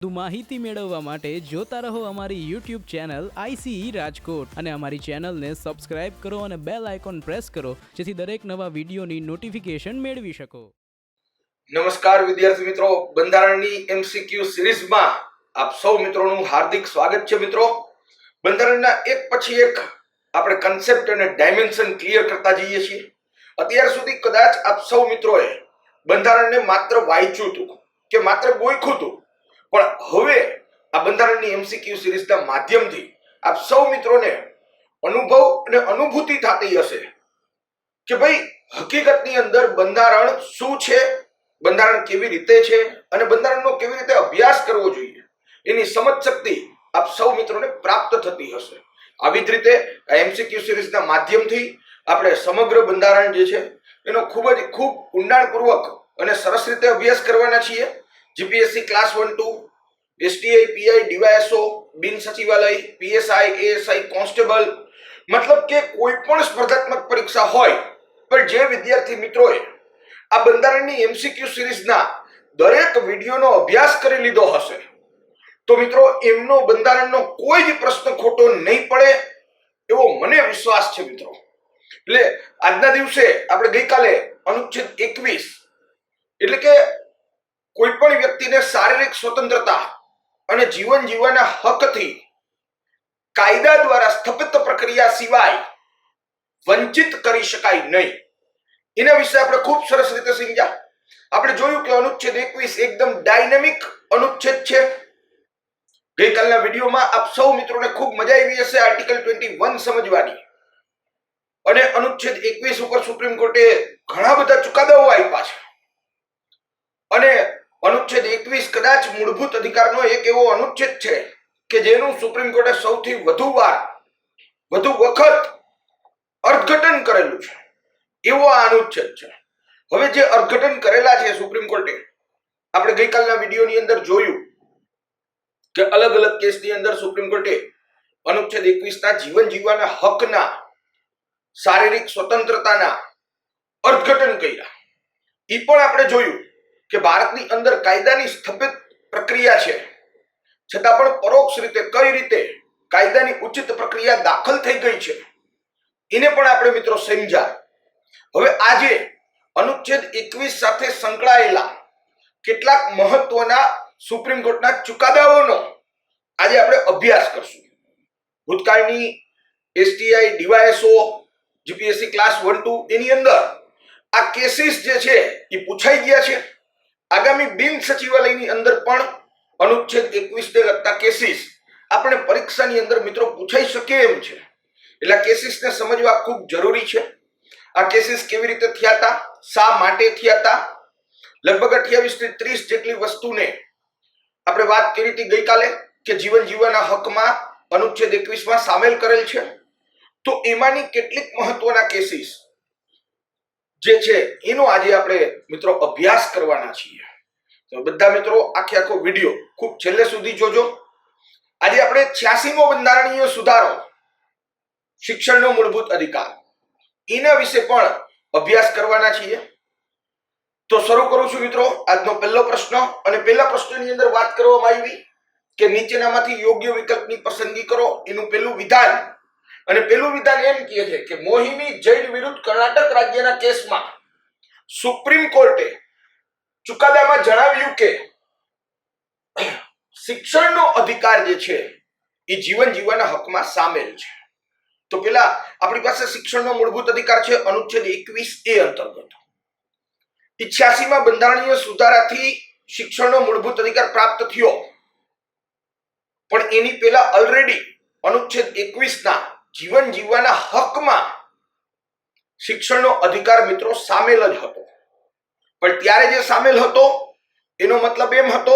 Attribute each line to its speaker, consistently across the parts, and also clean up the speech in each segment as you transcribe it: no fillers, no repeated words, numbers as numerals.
Speaker 1: વધુ માહિતી મેળવવા માટે જોતા રહો અમારી YouTube ચેનલ ICE રાજકોટ અને અમારી ચેનલને સબસ્ક્રાઇબ કરો અને બેલ આઇકોન પ્રેસ કરો જેથી દરેક નવા વિડીયોની નોટિફિકેશન મેળવી શકો।
Speaker 2: નમસ્કાર વિદ્યાર્થી મિત્રો, બંધારણની MCQ સિરીઝમાં આપ સૌ મિત્રોનું હાર્દિક સ્વાગત છે। મિત્રો, બંધારણના એક પછી એક આપણે કન્સેપ્ટ અને ડાયમેન્શન ક્લિયર કરતા જઈએ છીએ। અત્યાર સુધી કદાચ આપ સૌ મિત્રોએ બંધારણને માત્ર વાંચ્યું હતું કે માત્ર ગોખ્યું હતું, પણ હવે આ બંધારણની MCQ સિરીઝના માધ્યમથી આપ સૌ મિત્રોને અનુભવ અને અનુભૂતિ થતી હશે કે ભાઈ હકીકતની અંદર બંધારણ શું છે, બંધારણ કેવી રીતે છે અને બંધારણનો કેવી રીતે અભ્યાસ કરવો જોઈએ એની સમજ શક્તિ આપ સૌ મિત્રોને પ્રાપ્ત થતી હશે। આવી જ રીતે આ MCQ સિરીઝના માધ્યમથી આપણે સમગ્ર બંધારણ જે છે એનો ખૂબ ઊંડાણપૂર્વક અને સરસ રીતે અભ્યાસ કરવાના છીએ। GPSC class 1-2, STI, PI, DYSO, બિન સચિવાલય, PSI, ASI, કોન્સ્ટેબલ, મતલબ કે કોઈ પણ સ્પર્ધાત્મક પરીક્ષા હોય પણ જે વિદ્યાર્થી મિત્રોએ આ બંધારણની MCQ સિરીઝના દરેક વિડીયોનો અભ્યાસ કરી લીધો હશે તો મિત્રો એમનો બંધારણનો કોઈ જ પ્રશ્ન ખોટો નહીં પડે એવો મને વિશ્વાસ છે। મિત્રો, એટલે આજના દિવસે આપણે ગઈકાલે અનુચ્છેદ 21 એટલે કે કોઈ પણ વ્યક્તિને શારીરિક સ્વતંત્રતા અને જીવન જીવવાના હકથી કાયદા દ્વારા સ્થાપિત પ્રક્રિયા સિવાય વંચિત કરી શકાય નહીં એના વિશે આપણે ખૂબ સરસ રીતે સમજ્યા। આપણે જોયું કે અનુચ્છેદ 21 એકદમ ડાયનેમિક અનુચ્છેદ છે। ગઈકાલના વિડીયોમાં આપ સૌ મિત્રોને ખૂબ મજા આવી હશે આર્ટિકલ 21 સમજવાની, અને અનુચ્છેદ 21 ઉપર સુપ્રીમ કોર્ટે ઘણા બધા ચુકાદાઓ આપ્યા છે, અને અનુચ્છેદ 21 કદાચ મૂળભૂત અધિકારનો એક એવો અનુચ્છેદ છે કે જેનું સુપ્રીમ કોર્ટે સૌથી વધુ વખત અર્થઘટન કરેલું છે એવો આ અનુચ્છેદ છે। હવે જે અર્થઘટન કરેલા છે સુપ્રીમ કોર્ટે, આપણે ગઈકાલના વિડીયોની અંદર જોયું કે અલગ અલગ કેસની અંદર સુપ્રીમ કોર્ટે અનુચ્છેદ 21 ના જીવન જીવવાના હકના શારીરિક સ્વતંત્રતાના અર્થઘટન કર્યા। એ પણ આપણે જોયું કે ભારતની અંદર કાયદાની સ્થાપિત પ્રક્રિયા છે છતાં પણ પરોક્ષ રીતે કઈ રીતે કાયદાની ઉચિત પ્રક્રિયા દાખલ થઈ ગઈ છે એને પણ આપણે મિત્રો સમજ્યા। હવે આજે અનુચ્છેદ 21 સાથે સંકળાયેલા કેટલાક મહત્વના સુપ્રીમ કોર્ટના ચુકાદાઓનો આજે આપણે અભ્યાસ કરશું। ભૂતકાળની STI, DYSO, GPSC ક્લાસ 1-2 એની અંદર આ કેસીસ જે છે એ પૂછાઈ ગયા છે। આગામી બિન સચિવાલયની અંદર પણ અનુચ્છેદ 21 ને લગતા કેસીસ આપણે પરીક્ષાની અંદર મિત્રો પૂછાઈ શકે એમ છે, એટલે કેસીસને સમજવા ખૂબ જરૂરી છે। આ કેસીસ કેવી રીતે થયા હતા, શા માટે થયા હતા, લગભગ 28 થી 30 જેટલી વસ્તુને આપણે વાત કરી હતી ગઈકાલે કે જીવન જીવવાના હકમાં અનુચ્છેદ 21 માં સામેલ કરેલ છે। તો એમાંની કેટલીક મહત્વના કેસીસ જે છે એનો આજે આપણે મિત્રો અભ્યાસ કરવાના છીએ। તો બધા મિત્રો આખો વિડીયો ખૂબ છેલ્લે સુધી જોજો। આજે આપણે 86મો બંધારણીય સુધારો, શિક્ષણનો મૂળભૂત અધિકાર, એના વિશે પણ અભ્યાસ કરવાના છીએ। તો શરૂ કરું છું મિત્રો આજનો પહેલો પ્રશ્ન, અને પહેલા પ્રશ્નની અંદર વાત કરવામાં આવી કે નીચેનામાંથી યોગ્ય વિકલ્પની પસંદગી કરો। એનું પહેલું વિધાન, અને પહેલું વિધાન એમ કહે છે કે મોહિની જૈન વિરુદ્ધ કર્ણાટક રાજ્યના કેસમાં સુપ્રીમ કોર્ટે ચુકાદામાં જણાવ્યું કે શિક્ષણનો અધિકાર જે છે એ જીવન જીવવાના હકમાં સામેલ છે। તો પેલા આપણી પાસે શિક્ષણનો મૂળભૂત અધિકાર છે અનુચ્છેદ 21A અંતર્ગત। 86માં બંધારણીય સુધારાથી શિક્ષણનો મૂળભૂત અધિકાર પ્રાપ્ત થયો, પણ એની પહેલા ઓલરેડી અનુચ્છેદ 21 ના જીવન જીવવાના હકમાં શિક્ષણનો અધિકાર મિત્રો સામેલ જ હતો। પણ ત્યારે જે સામેલ હતો એનો મતલબ એમ હતો,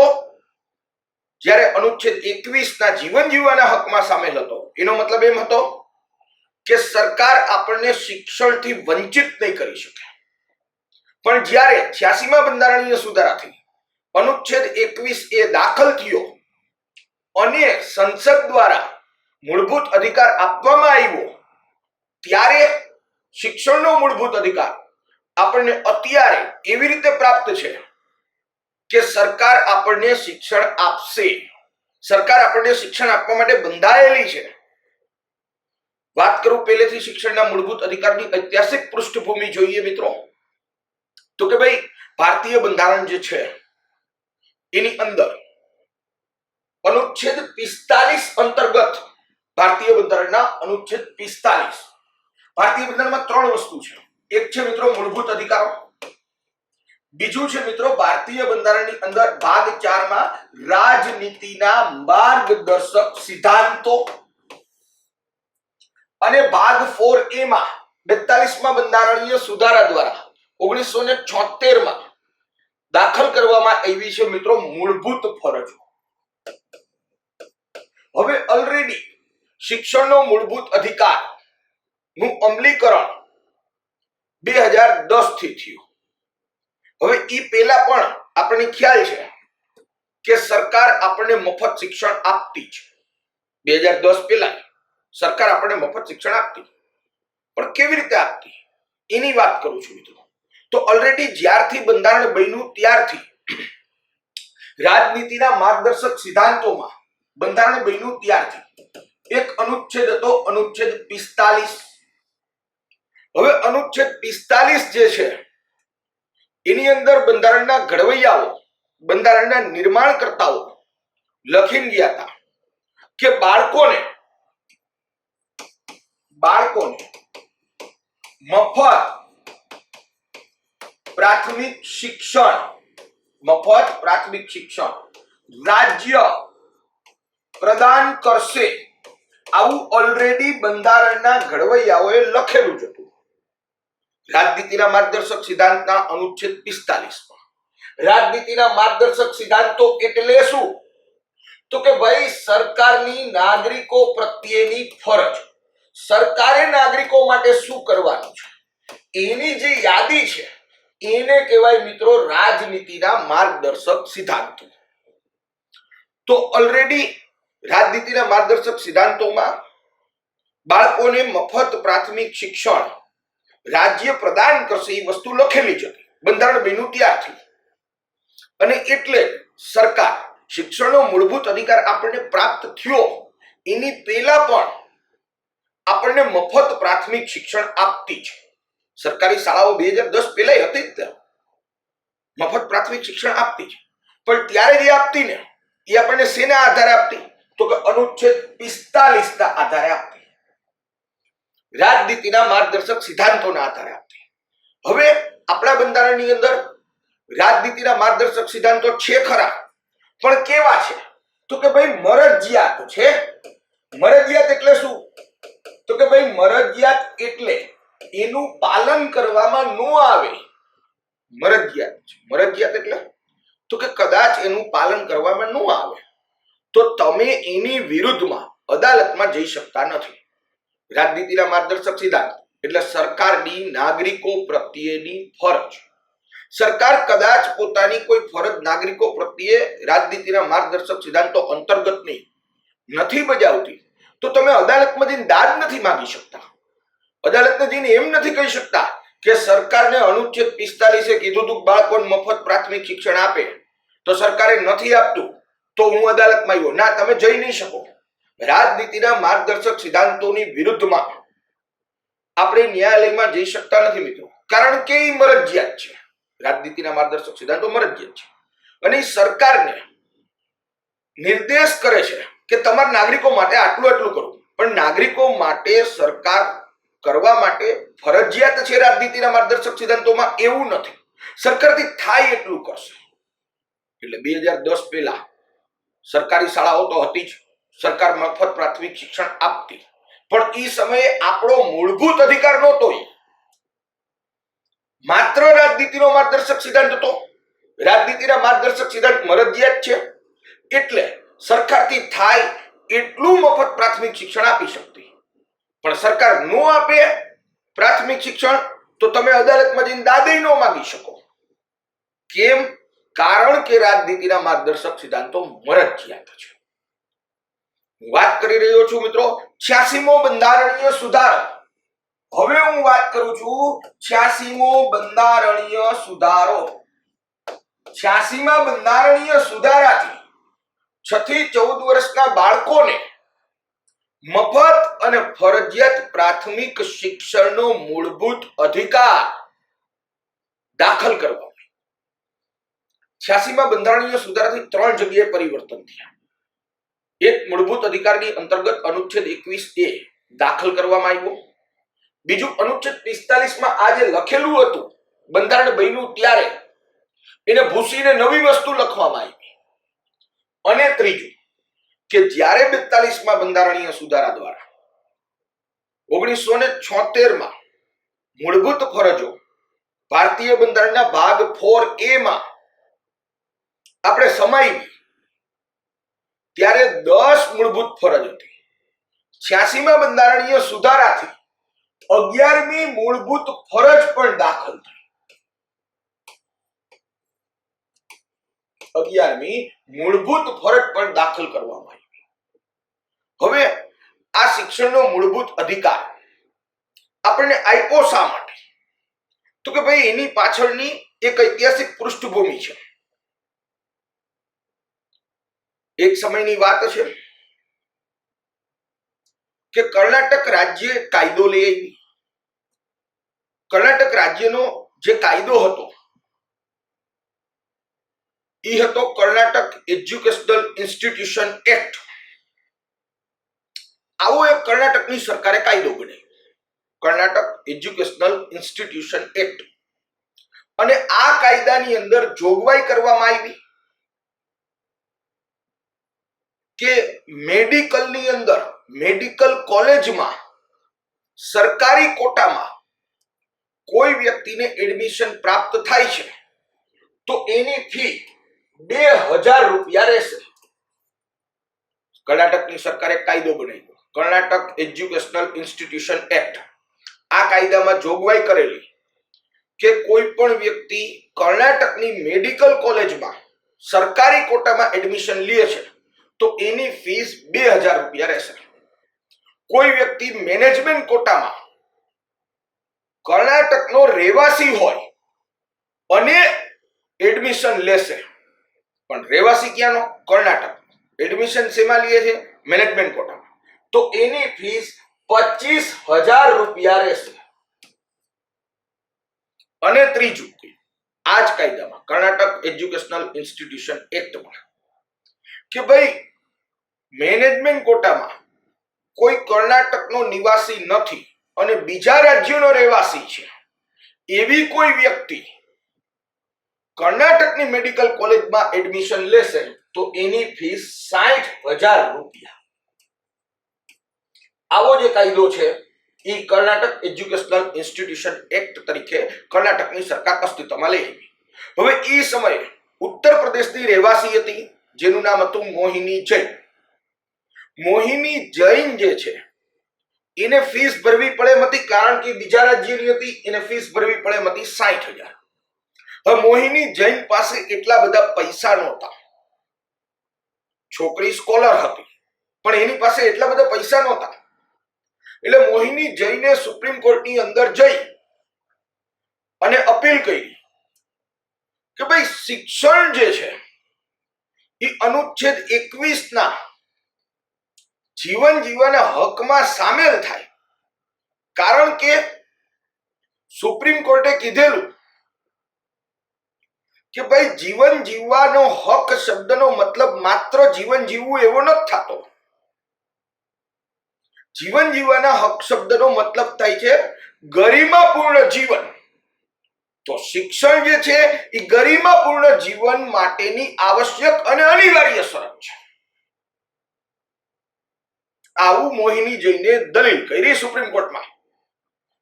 Speaker 2: જ્યારે અનુચ્છેદ 21 ના જીવન જીવવાના હકમાં સામેલ હતો એનો મતલબ એમ હતો કે સરકાર આપણને શિક્ષણથી વંચિત નહીં કરી શકે। પણ જ્યારે 86મા બંધારણીય સુધારાથી અનુચ્છેદ 21A દાખલ થયો અને સંસદ દ્વારા મૂળભૂત અધિકાર આપવામાં આવ્યો, ત્યારે શિક્ષણનો મૂળભૂત અધિકાર આપણને અત્યારે એવી રીતે પ્રાપ્ત છે કે સરકાર આપણને શિક્ષણ આપશે, સરકાર આપણને શિક્ષણ આપવા માટે બંધાયેલી છે. વાત કરું પહેલેથી શિક્ષણના મૂળભૂત અધિકારની ઐતિહાસિક પૃષ્ઠભૂમિ જોઈએ મિત્રો, તો કે ભાઈ ભારતીય બંધારણ જે છે એની અંદર અનુચ્છેદ 45 અંતર્ગત, ભારતીય બંધારણના અનુચ્છેદ 45, ભારતીય બંધારણમાં ત્રણ વસ્તુ છે. એક છે મિત્રો મૂળભૂત અધિકારો, બીજું છે મિત્રો ભારતીય બંધારણની અંદર ભાગ 4 માં રાજનીતિના માર્ગદર્શક સિદ્ધાંતો, અને ભાગ 4A માં 42માં બંધારણીય સુધારા દ્વારા 1976 માં દાખલ કરવામાં આવી છે મિત્રો મૂળભૂત ફરજો. હવે ઓલરેડી શિક્ષણનો મૂળભૂત અધિકાર નું અમલીકરણ 2010 થી થયું. હવે ઈ પહેલા પણ આપણને ખ્યાલ છે કે સરકાર આપણને મફત શિક્ષણ આપતી છે. 2010 પહેલા સરકાર આપણને મફત શિક્ષણ આપતી, પણ કેવી રીતે આપતી એની વાત કરું છું મિત્રો. તો ઓલરેડી જ્યારથી બંધારણ બન્યું ત્યારથી રાજનીતિના માર્ગદર્શક સિદ્ધાંતોમાં બંધારણ બન્યું ત્યારથી એક અનુચ્છેદ હતો, અનુચ્છેદ 45. હવે અનુચ્છેદ 45 જે છે એની અંદર બંધારણના ઘડવૈયાઓ, બંધારણના નિર્માણકર્તાઓ લખીને ગયા હતા કે બાળકોને મફત પ્રાથમિક શિક્ષણ રાજ્ય પ્રદાન કરશે. આવું ઓલરેડી બંધારણના ઘડવૈયાઓએ લખેલું જ હતું. રાજનીતિના માર્ગદર્શક સિદ્ધાંતના અનુચ્છેદ 45 માં રાજનીતિના માર્ગદર્શક સિદ્ધાંતો એટલે શું? તો કે ભાઈ સરકારની નાગરિકો પ્રત્યેની ફરજ, સરકારે નાગરિકો માટે શું કરવાનું છે એની જે યાદી છે એને કહેવાય મિત્રો રાજનીતિના માર્ગદર્શક સિદ્ધાંતો. તો ઓલરેડી રાજનીતિના માર્ગદર્શક સિદ્ધાંતોમાં બાળકોને મફત પ્રાથમિક શિક્ષણ રાજ્ય પ્રદાન કરશે એ વસ્તુ લખેલી છે બંધારણ બન્યું ત્યારથી. અને એટલે સરકાર શિક્ષણનો મૂળભૂત અધિકાર આપણને પ્રાપ્ત થયો એની પહેલા પણ આપણને મફત પ્રાથમિક શિક્ષણ આપતી છે. સરકારી શાળાઓ 2010 પહેલા હતી જ, મફત પ્રાથમિક શિક્ષણ આપતી છે. પણ ત્યારે જે આપતી ને એ આપણને શેના આધારે આપતી? તો કે અનુચ્છેદ 45 ના આધારે આપતી, રાજનીતિના માર્ગદર્શક સિદ્ધાંતોના આધારે આપતી. હવે આપણા બંધારણની અંદર રાજનીતિના માર્ગદર્શક સિદ્ધાંતો છે ખરા, પણ કેવા છે? તો કે ભાઈ મરજિયાત છે. મરજિયાત એટલે શું? તો કે ભાઈ મરજિયાત એટલે એનું પાલન કરવામાં ન આવે. મરજિયાત છે. મરજિયાત એટલે તો કે કદાચ એનું પાલન કરવામાં ન આવે તો તમે એની વિરુદ્ધમાં અદાલતમાં જઈ શકતા નથી. રાજનીતિના માર્ગદર્શક સિદ્ધાંત એટલે સરકારની નાગરિકો પ્રત્યેની ફરજ. સરકાર કદાચ પોતાની કોઈ ફરજ નાગરિકો પ્રત્યે રાજનીતિના માર્ગદર્શક સિદ્ધાંતો અંતર્ગતની નથી બજાવતી તો તમે અદાલતમાં જઈને દાદ નથી માંગી શકતા. અદાલતને જઈને એમ નથી કહી શકતા કે સરકારને અનુચ્છેદ 45 કીધું હતું બાળકોને મફત પ્રાથમિક શિક્ષણ આપે તો સરકારે નથી આપતું તો હું અદાલતમાં આવ્યો. ના, તમે જઈ નહીં શકો. રાજનીતિના માર્ગદર્શક સિદ્ધાંતોની વિરુદ્ધમાં આપણે ન્યાયાલયમાં જઈ શકતા નથી મિત્રો, કારણ કે એ મરજિયાત છે. રાજનીતિના માર્ગદર્શક સિદ્ધાંતો મરજિયાત છે અને સરકારને નિર્દેશ કરે છે કે તમારા નાગરિકો માટે આટલું આટલું કરવું, પણ નાગરિકો માટે સરકાર કરવા માટે ફરજિયાત છે રાજનીતિના માર્ગદર્શક સિદ્ધાંતોમાં એવું નથી. સરકારથી થાય એટલું કરશે. એટલે 2010 પહેલા સરકારી શાળાઓ તો હતી જ, સરકાર મફત પ્રાથમિક શિક્ષણ આપતી, પણ એ સમયે આપણો મૂળભૂત અધિકાર નહોતો. માત્ર રાજનીતિનો માર્ગદર્શક સિદ્ધાંત હતો. રાજનીતિના માર્ગદર્શક સિદ્ધાંત મરજિયાત છે એટલે સરકારથી થાય એટલું મફત પ્રાથમિક શિક્ષણ આપી શકતી. પણ સરકાર નો આપે પ્રાથમિક શિક્ષણ તો તમે અદાલતમાં જઈને દાદઈ ન માંગી શકો. કેમ? કારણ કે રાજનીતિના માર્ગદર્શક સિદ્ધાંતો મરજિયાત છે. હું વાત કરી રહ્યો છું મિત્રો 86મો બંધારણીય સુધારો. હવે હું વાત કરું છું 86મો બંધારણીય સુધારો. 86માં બંધારણીય સુધારાથી 6 થી 14 વર્ષના બાળકોને મફત અને ફરજિયાત પ્રાથમિક શિક્ષણનો મૂળભૂત અધિકાર દાખલ કરવા. 86માં બંધારણીય સુધારાથી 3 જગ્યાએ પરિવર્તન થયા. એક, મૂળભૂત અધિકારની અંતર્ગત અનુચ્છેદ 21A દાખલ કરવામાં આવ્યો. બીજું, અનુચ્છેદ 45માં આ જે લખેલું હતું બંધારણ બન્યું ત્યારે એને ભૂસીને નવી વસ્તુ લખવામાં આવી. અને ત્રીજું કે જ્યારે 42માં બંધારણીય સુધારા દ્વારા 1976માં મૂળભૂત ફરજો ભારતીય બંધારણના ભાગ 4A માં આપણે સમાવી ત્યારે 10 મૂળભૂત ફરજ હતી. 86માં બંધારણીય સુધારાથી 11મી મૂળભૂત ફરજ પણ દાખલ થઈ. 11મી મૂળભૂત ફરજ પણ દાખલ કરવામાં આવી. હવે આ શિક્ષણનો મૂળભૂત અધિકાર આપણને આપ્યો શા માટે? તો કે ભાઈ એની પાછળની એક ઐતિહાસિક પૃષ્ઠભૂમિ છે. એક સમયની વાત છે કે કર્ણાટક રાજ્ય કાયદો લઈ આવી. કર્ણાટક રાજ્યનો જે કાયદો હતો એ હતો કર્ણાટક એજ્યુકેશનલ ઇન્સ્ટિટ્યુશન એક્ટ. આવો એક કર્ણાટકની સરકારે કાયદો બનાવ્યો, કર્ણાટક એજ્યુકેશનલ ઇન્સ્ટિટ્યુશન એક્ટ. અને આ કાયદાની અંદર જોગવાઈ કરવામાં આવી કે મેડિકલની અંદર, મેડિકલ કોલેજમાં સરકારી કોટામાં કોઈ વ્યક્તિને એડમિશન પ્રાપ્ત થાય છે તો એની ફી 2000 રૂપિયા રહેશે. કર્ણાટકની સરકારે કાયદો બનાવ્યો, કર્ણાટક એજ્યુકેશનલ ઇન્સ્ટિટ્યુશન એક્ટ. આ કાયદામાં જોગવાઈ કરેલી કે કોઈ પણ વ્યક્તિ કર્ણાટકની મેડિકલ કોલેજમાં સરકારી કોટામાં એડમિશન લે છે તો એની ફીસ 2000 રૂપિયા રહેશે. કોઈ વ્યક્તિ મેનેજમેન્ટ કોટામાં કર્ણાટકનો રહેવાસી હોય અને એડમિશન લેશે, પણ રહેવાસી ક્યાંનો? કર્ણાટક. એડમિશન શેમાં લે છે? મેનેજમેન્ટ કોટામાં. તો એની ફીસ 25000 રૂપિયા રહેશે. અને ત્રીજું, આ જ કાયદામાં કર્ણાટક એજ્યુકેશનલ ઇન્સ્ટિટ્યુશન એક્ટમાં કે ભાઈ મેનેજમેન્ટ કોટામાં કોઈ કર્ણાટકનો નિવાસી નથી અને બીજા રાજ્યનો રહેવાસી છે એવી કોઈ વ્યક્તિ કર્ણાટકની મેડિકલ કોલેજમાં એડમિશન લેશે તો એની ફીસ 60000 રૂપિયા. આવો જે કાયદો છે એ કર્ણાટક એજ્યુકેશનલ ઇન્સ્ટિટ્યુશન એક્ટ તરીકે કર્ણાટકની સરકાર અસ્તિત્વમાં લઈ આવી. હવે એ સમયે ઉત્તર પ્રદેશની રહેવાસી હતી જેનું નામ હતું મોહિની જૈન. મોહિની જૈન જે છે એને ફીસ ભરવી પડે એમ હતી, કારણ કે બીજા રાજ્યની હતી, એને ફીસ ભરવી પડે એમ હતી 60000. હવે મોહિની જૈન પાસે એટલા બધા પૈસા નહોતા. છોકરી સ્કોલર હતી પણ એની પાસે એટલા બધા પૈસા નહોતા. એટલે મોહિની જૈને સુપ્રીમ કોર્ટની અંદર જઈ અને અપીલ કરી કે ભાઈ શિક્ષણ જે છે એ અનુચ્છેદ 21ના જીવન જીવવાના હકમાં સામેલ થાય. કારણ કે સુપ્રીમ કોર્ટે કીધેલું કે ભાઈ જીવન જીવવાનો હક શબ્દનો મતલબ માત્ર જીવન જીવવું એવો નથી થતો. જીવન જીવવાના હક શબ્દનો મતલબ થાય છે ગરિમાપૂર્ણ જીવન. તો શિક્ષણ જે છે એ ગરિમાપૂર્ણ જીવન માટેની આવશ્યક અને અનિવાર્ય શરત છે. આવું મોહિની જઈને દલીલ કરી સુપ્રીમ કોર્ટમાં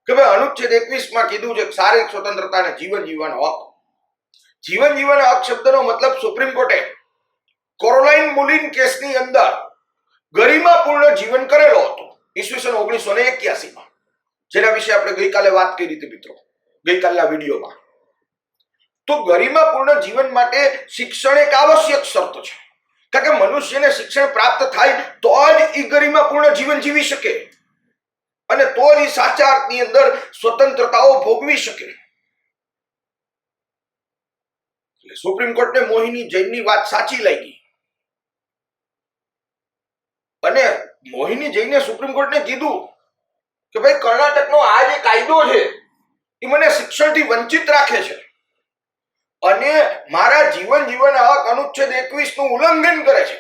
Speaker 2: કે ભાઈ અનુચ્છેદ 21માં કીધું છે શારીરિક સ્વતંત્રતા અને જીવન જીવવાનો હક. જીવન જીવવાના હક શબ્દનો મતલબ સુપ્રીમ કોર્ટે કોરોલાઇન મુલિન કેસની અંદર ગરિમાપૂર્ણ જીવન કરેલો હતો ઈસવીસન 1981માં, જેના વિશે આપણે ગઈકાલે વાત કરી હતી મિત્રો, ગઈકાલના વિડીયોમાં. તો ગરિમાપૂર્ણ જીવન માટે શિક્ષણ એક આવશ્યક શરત છે, કારણ કે મનુષ્યને શિક્ષણ પ્રાપ્ત થાય તો જ એ ગરિમાપૂર્ણ જીવન જીવી શકે અને તો જ એ સાચા અર્થની અંદર સ્વતંત્રતાઓ ભોગવી શકે. સુપ્રીમ કોર્ટને મોહિની જૈનની વાત સાચી લાગી અને મોહિની જૈને સુપ્રીમ કોર્ટને કીધું કે ભાઈ કર્ણાટકનો આ જે કાયદો છે એ મને શિક્ષણથી વંચિત રાખે છે અને મારા જીવન જીવવાના હક અનુચ્છેદ 21 નું ઉલ્લંઘન કરે છે,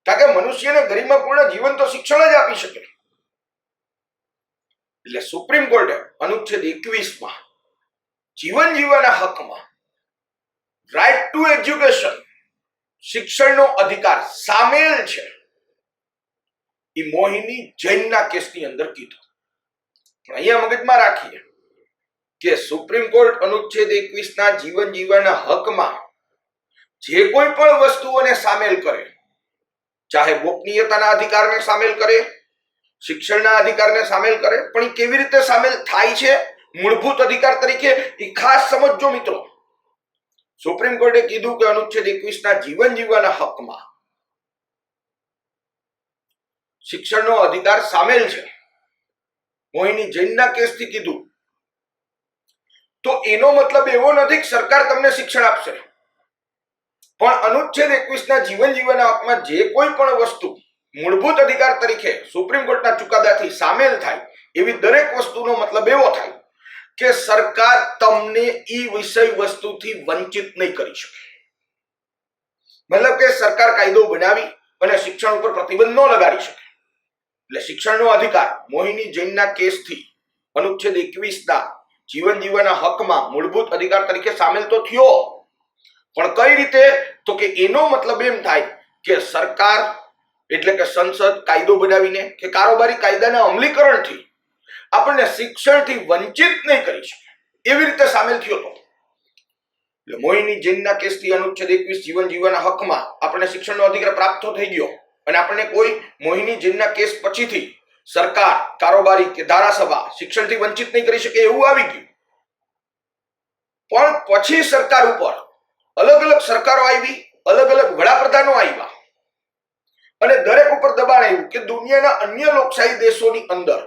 Speaker 2: કારણ કે મનુષ્યને ગરિમાપૂર્ણ જીવન તો શિક્ષણ જ આપી શકે. એટલે સુપ્રીમ કોર્ટે અનુચ્છેદ 21 માં જીવન જીવવાના હકમાં રાઇટ ટુ એજ્યુકેશન, શિક્ષણનો અધિકાર સામેલ છે એ મોહિની જૈનના કેસની અંદર કીધું. પણ અહીંયા મગજમાં રાખીએ કે સુપ્રીમ કોર્ટ અનુચ્છેદ 21 ના જીવન જીવવાના હકમાં જે કોઈ પણ વસ્તુઓને સામેલ કરે, ચાહે ગોપનીયતાના અધિકારને સામેલ કરે, શિક્ષણના અધિકારને સામેલ કરે, પણ એ કેવી રીતે સામેલ થાય છે મૂળભૂત અધિકાર તરીકે એ ખાસ સમજજો મિત્રો. સુપ્રીમ કોર્ટે કીધું કે અનુચ્છેદ 21 ના જીવન જીવવાના હકમાં શિક્ષણનો અધિકાર સામેલ છે. મોહિની જૈનના કેસથી કીધું તો એનો મતલબ એવો નથી કે સરકાર તમને શિક્ષણ આપશે, પણ અનુચ્છેદ 21 ના જીવન જીવવાના હકમાં જે કોઈ પણ વસ્તુ મૂળભૂત અધિકાર તરીકે સુપ્રીમ કોર્ટના ચુકાદાથી સામેલ થાય એવી દરેક વસ્તુનો મતલબ એવો થાય કે સરકાર તમને ઈ વિષય વસ્તુથી વંચિત નહીં કરી શકે. મતલબ કે સરકાર કાયદો બનાવી અને શિક્ષણ ઉપર પ્રતિબંધ ન લગાડી શકે. એટલે શિક્ષણનો અધિકાર મોહિની જૈનના કેસથી અનુચ્છેદ 21 ના જીવન જીવવાના હકમાં મૂળભૂત અધિકાર તરીકે સામેલ તો થયો, પણ કઈ રીતે? તો કે એનો મતલબ એમ થાય કે સરકાર એટલે કે સંસદ કાયદો બનાવીને કે કારોબારી કાયદાના અમલીકરણથી આપણને શિક્ષણથી વંચિત નહીં કરી શકે, એવી રીતે સામેલ થયો હતો. એટલે મોહિની જૈનના કેસથી અનુચ્છેદ 21 જીવન જીવવાના હકમાં આપણને શિક્ષણનો અધિકાર પ્રાપ્ત થઈ ગયો અને આપણને કોઈ મોહિની જૈનના કેસ પછીથી સરકાર, કારોબારી કે ધારાસભા શિક્ષણથી વંચિત નહીં કરી શકે એવું આવી ગયું. પણ પછી સરકાર ઉપર અલગ અલગ સરકારો આવી, અલગ અલગ વડાપ્રધાનો આવ્યા અને દરેક ઉપર દબાણ આવ્યું કે દુનિયાના અન્ય લોકશાહી દેશોની અંદર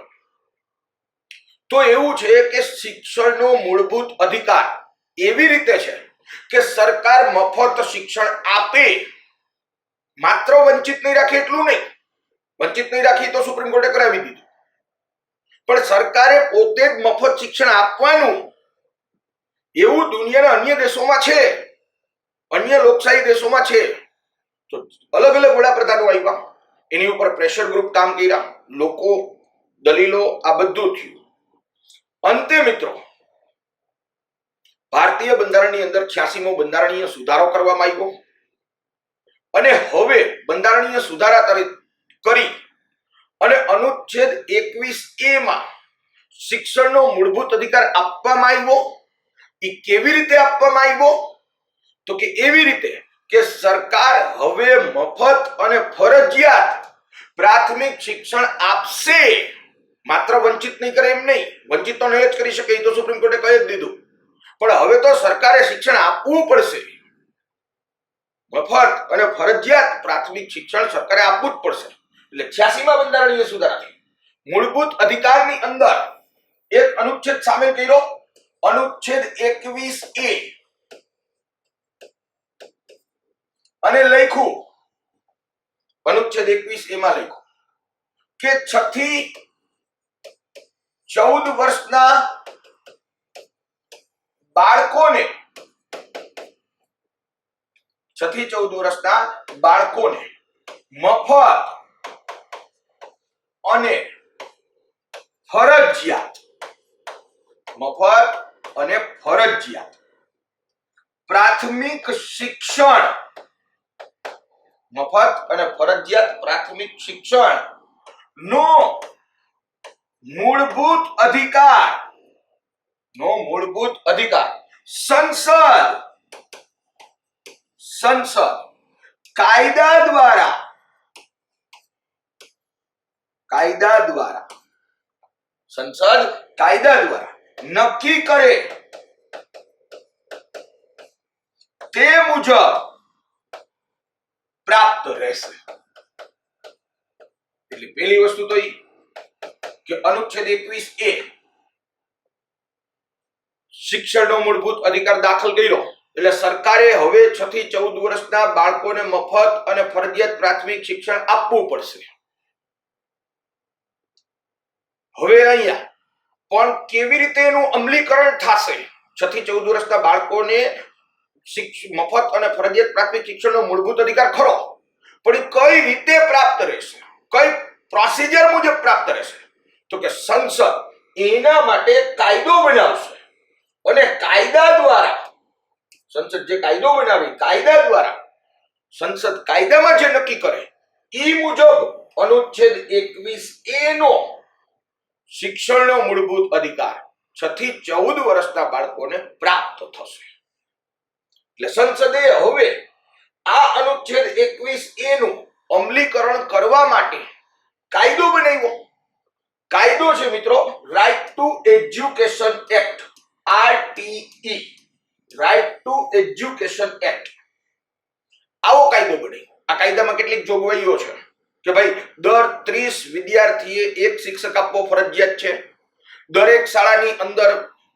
Speaker 2: તો એવું છે કે શિક્ષણનો મૂળભૂત અધિકાર એવી રીતે છે કે સરકાર મફત શિક્ષણ આપે, માત્ર વંચિત નહીં રાખે એટલું નહીં. વંચિત નહીં રાખી તો સુપ્રીમ કોર્ટે કરાવી દીધું, પણ સરકારે પોતે જ મફત શિક્ષણ આપવાનું એવું દુનિયાના અન્ય દેશોમાં છે, અન્ય લોકશાહી દેશોમાં છે. તો અલગ અલગ વડાપ્રધાનો આવ્યા, એની ઉપર પ્રેશર ગ્રુપ કામ કર્યા, લોકો, દલીલો, આ બધું થયું. અંતે મિત્રો ભારતીય બંધારણની અંદર 86મો બંધારણીય સુધારો કરવામાં આવ્યો અને હવે બંધારણીય સુધારા કરી અને અનુચ્છેદ 21A માં શિક્ષણનો મૂળભૂત અધિકાર આપવામાં આવ્યો. એ કેવી રીતે આપવામાં આવ્યો? તો કે એવી રીતે કે સરકાર હવે મફત અને ફરજિયાત પ્રાથમિક શિક્ષણ આપશે, માત્ર વંચિત નહીં કરે એમ નહીં. વંચિત તો નહીં જ કરી શકે, એ તો સુપ્રીમ કોર્ટે કહી જ દીધું, પણ હવે તો સરકારે શિક્ષણ આપવું પડશે. મફત અને ફરજિયાત પ્રાથમિક શિક્ષણ સરકારે આપવું જ પડશે. એટલે 86મા બંધારણીય સુધારાથી મૂળભૂત અધિકારની અંદર એક અનુચ્છેદ સામેલ કર્યો, અનુચ્છેદ 21A, અને લખ્યું અનુચ્છેદ 21A માં લખ્યું કે 6 થી 14 વર્ષના બાળકોને 6 થી 14 વર્ષના બાળકોને મફત અને ફરજિયાત પ્રાથમિક શિક્ષણ, મફત અને ફરજિયાત પ્રાથમિક શિક્ષણ નો મૂળભૂત અધિકાર સંસદ કાયદા દ્વારા નક્કી કરે તે મુજબ પ્રાપ્ત રહેશે. એટલે પહેલી વસ્તુ તો ઈ કે અનુચ્છેદ 21A શિક્ષણનો મૂળભૂત અધિકાર દાખલ કર્યો એટલે સરકારે હવે 6 થી 14 વર્ષના બાળકોને મફત અને ફરજિયાત પ્રાથમિક શિક્ષણ આપવું પડશે. હવે અહીંયા પણ કેવી રીતે એનું અમલીકરણ થશે? 6 થી 14 વર્ષના બાળકોને મફત અને ફરજિયાત પ્રાથમિક શિક્ષણનો મૂળભૂત અધિકાર ખરો, પણ એ કઈ રીતે પ્રાપ્ત રહેશે, કઈ પ્રોસિજર મુજબ પ્રાપ્ત રહેશે? તો કે સંસદ એના માટે કાયદો બનાવશે અને કાયદા દ્વારા સંસદ જે કાયદો બનાવે કાયદા દ્વારા સંસદ કાયદામાં જે નક્કી કરે એ મુજબ અનુચ્છેદ 21A નો શિક્ષણનો મૂળભૂત અધિકાર 6 થી 14 વર્ષના બાળકોને પ્રાપ્ત થશે. એટલે સંસદે હવે આ અનુચ્છેદ 21A નું અમલીકરણ કરવા માટે કાયદો બનાવ્યો. કાયદો છે મિત્રો right to education act, RTE, right to education act. આવો કાયદો બનાવ્યો. આ કાયદામાં કેટલીક જોગવાઈઓ છે કે ભાઈ દર 30 વિદ્યાર્થીએ એક શિક્ષક આપવો ફરજિયાત છે. દરેક શાળાની અંદર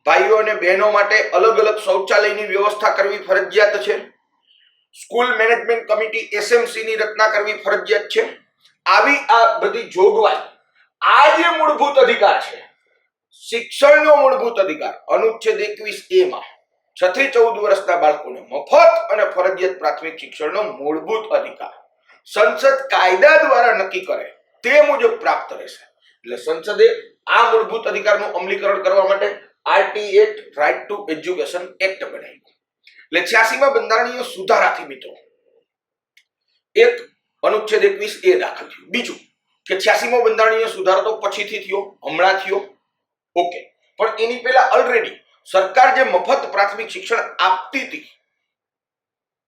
Speaker 2: ભાઈઓ અને બહેનો માટે અલગ અલગ શૌચાલયની વ્યવસ્થા કરવી ફરજિયાત છે. સ્કૂલ મેનેજમેન્ટ કમિટી SMC ની રચના કરવી ફરજિયાત છે. આવી આ બધી જોગવાઈ આ જે મૂળભૂત અધિકાર છે શિક્ષણનો મૂળભૂત અધિકાર અનુચ્છેદ 21A માં 6 થી 14 વર્ષના બાળકોને મફત અને ફરજિયાત પ્રાથમિક શિક્ષણનો મૂળભૂત અધિકાર સંસદ કાયદા દ્વારા નક્કી કરે તે મુજબ પ્રાપ્ત રહેશે. એટલે સંસદે આ મૂળભૂત અધિકારનું અમલીકરણ કરવા માટે RTE act, right to education act બનાવ્યું. એટલે 86માં બંધારણીય સુધારાથી મિત્રો એક અનુચ્છેદ 21A દાખલ થયું. બીજું કે 86મો બંધારણીય સુધારો તો પછીથી થયો, હમણાં થયો, ઓકે, પણ એની પહેલા ઓલરેડી સરકાર જે મફત પ્રાથમિક શિક્ષણ આપતી હતી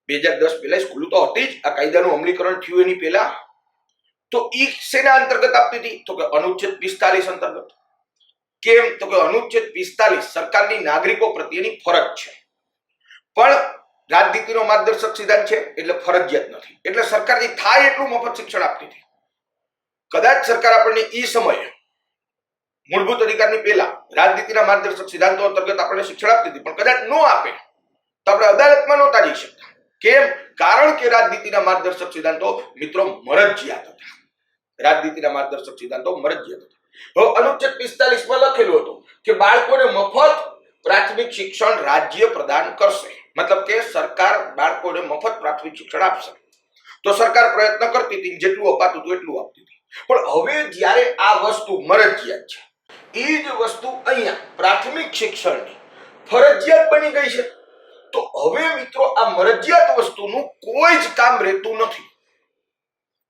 Speaker 2: 2010 પહેલા સ્કૂલો તો હતી જ. આ કાયદાનું અમલીકરણ થયું એની પહેલા તો ઈ શેના અંતર્ગત આપતી હતી? તો કે અનુચ્છેદ 45 અંતર્ગત. કેમ? તો કે અનુચ્છેદ 45 સરકારની નાગરિકો પ્રત્યેની ફરજ છે, પણ રાજનીતિનો માર્ગદર્શક સિદ્ધાંત છે એટલે ફરજિયાત નથી. એટલે સરકાર જે થાય એટલું મફત શિક્ષણ આપતી હતી. કદાચ સરકાર આપણને ઈ સમયે મૂળભૂત અધિકારની પહેલા રાજનીતિના માર્ગદર્શક સિદ્ધાંતો અંતર્ગત આપણને શિક્ષણ આપતી હતી, પણ કદાચ નો આપે તો આપણે અદાલતમાં નહોતા જઈ શકતા. કેમ? કારણ કે રાજનીતિના માર્ગદર્શક સિદ્ધાંતો મિત્રો મરજિયાત હતા. રાજનીતિના માર્ગદર્શક સિદ્ધાંતો મરજિયાત હતા. હવે અનુચ્છેદ 45 માં લખેલું હતું કે બાળકોને મફત પ્રાથમિક શિક્ષણ રાજ્ય પ્રદાન કરશે. મતલબ કે સરકાર બાળકોને મફત પ્રાથમિક શિક્ષણ આપશે. તો સરકાર પ્રયત્ન કરતી હતી, જેટલું અપાતું હતું એટલું આપતી હતી. પણ હવે જ્યારે આ વસ્તુ મરજિયાત છે એ જ વસ્તુ અહીંયા પ્રાથમિક શિક્ષણની ફરજિયાત બની ગઈ છે. તો હવે મિત્રો આ મરજિયાત વસ્તુનું કોઈ જ કામ રહેતું નથી.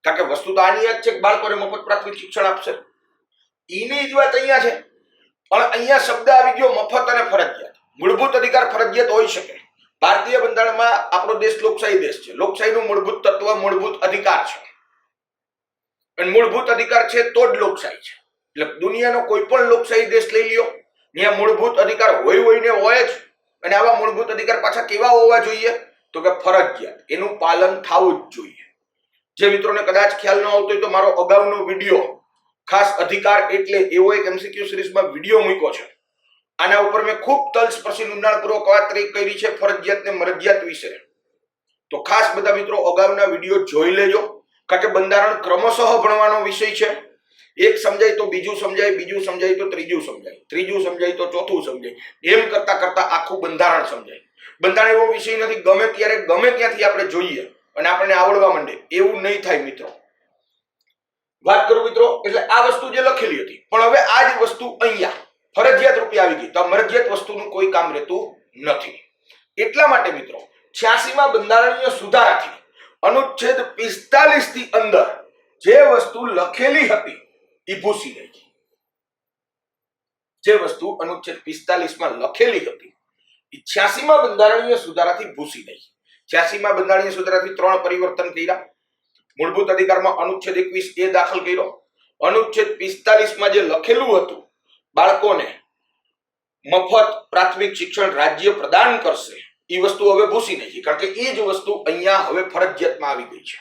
Speaker 2: કારણ કે વસ્તુ તો આની જ છે કે બાળકોને મફત પ્રાથમિક શિક્ષણ આપશે. એની જ વાત અહીંયા છે, પણ અહીંયા શબ્દ આવી ગયો મફત અને ફરજિયાત. મૂળભૂત અધિકાર ફરજિયાત હોઈ શકે. ભારતીય બંધારણમાં આપણો દેશ લોકશાહી દેશ છે. લોકશાહીનું મૂળભૂત તત્વ મૂળભૂત અધિકાર છે, અને મૂળભૂત અધિકાર છે તો જ લોકશાહી છે. એટલે દુનિયાનો કોઈ પણ લોકશાહી દેશ લઈ લ્યો, ત્યાં મૂળભૂત અધિકાર હોય ને હોય જ. અને આવા મૂળભૂત અધિકાર પાછા કેવા હોવા જોઈએ? તો કે ફરજિયાત, એનું પાલન થવું જ જોઈએ. જે મિત્રોને કદાચ ખ્યાલ ન આવતો હોય તો મારો અગાઉનો વિડીયો ખાસ અધિકાર એટલે એવો એક MCQ સિરીઝમાં વિડીયો મૂક્યો છે. આના ઉપર મેં ખૂબ તલસ્પર્શી ઊંડાણપૂર્વક વાત કરી છે ફરજિયાત ને મરજિયાત વિશે. તો ખાસ બધા મિત્રો અગાઉના વિડીયો જોઈ લેજો, કારણ કે બંધારણ ક્રમશઃ ભણવાનો વિષય છે. એક સમજાય તો બીજું સમજાય, બીજું સમજાય તો ત્રીજું સમજાય, ત્રીજું સમજાય તો ચોથું સમજાય, એમ કરતા કરતા આખું બંધારણ સમજાય. બંધારણ એવો વિષય નથી ગમે ત્યારે ગમે ત્યાંથી આપણે જોઈએ અને આપણને આવડવા માંડે, એવું નહીં થાય મિત્રો. વાત કરું મિત્રો, એટલે આ વસ્તુ જે લખેલી હતી, પણ હવે આ જ વસ્તુ અહીંયા ફરજિયાત રૂપે આવી ગઈ. તો મરજિયાત વસ્તુનું કોઈ કામ રહેતું નથી. એટલા માટે મિત્રો 86માં બંધારણીય સુધારાથી અનુચ્છેદ 45 થી અંદર જે વસ્તુ લખેલી હતી એ ભૂસી ગઈ. જે વસ્તુ અનુચ્છેદ 45 માં લખેલી હતી એ 86માં બંધારણીય સુધારાથી ભૂસી ગઈ. 86માં બંધારણીય સુધારાથી 3 પરિવર્તન કર્યા. મૂળભૂત અધિકારમાં અનુચ્છેદ 21A દાખલ કર્યો. અનુચ્છેદ 45 માં જે લખેલું હતું બાળકોને મફત પ્રાથમિક શિક્ષણ રાજ્ય પ્રદાન કરશે, એ વસ્તુ હવે ભૂસી નહીં, કારણ કે એ જ વસ્તુ અહીંયા હવે ફરજિયાતમાં આવી ગઈ છે.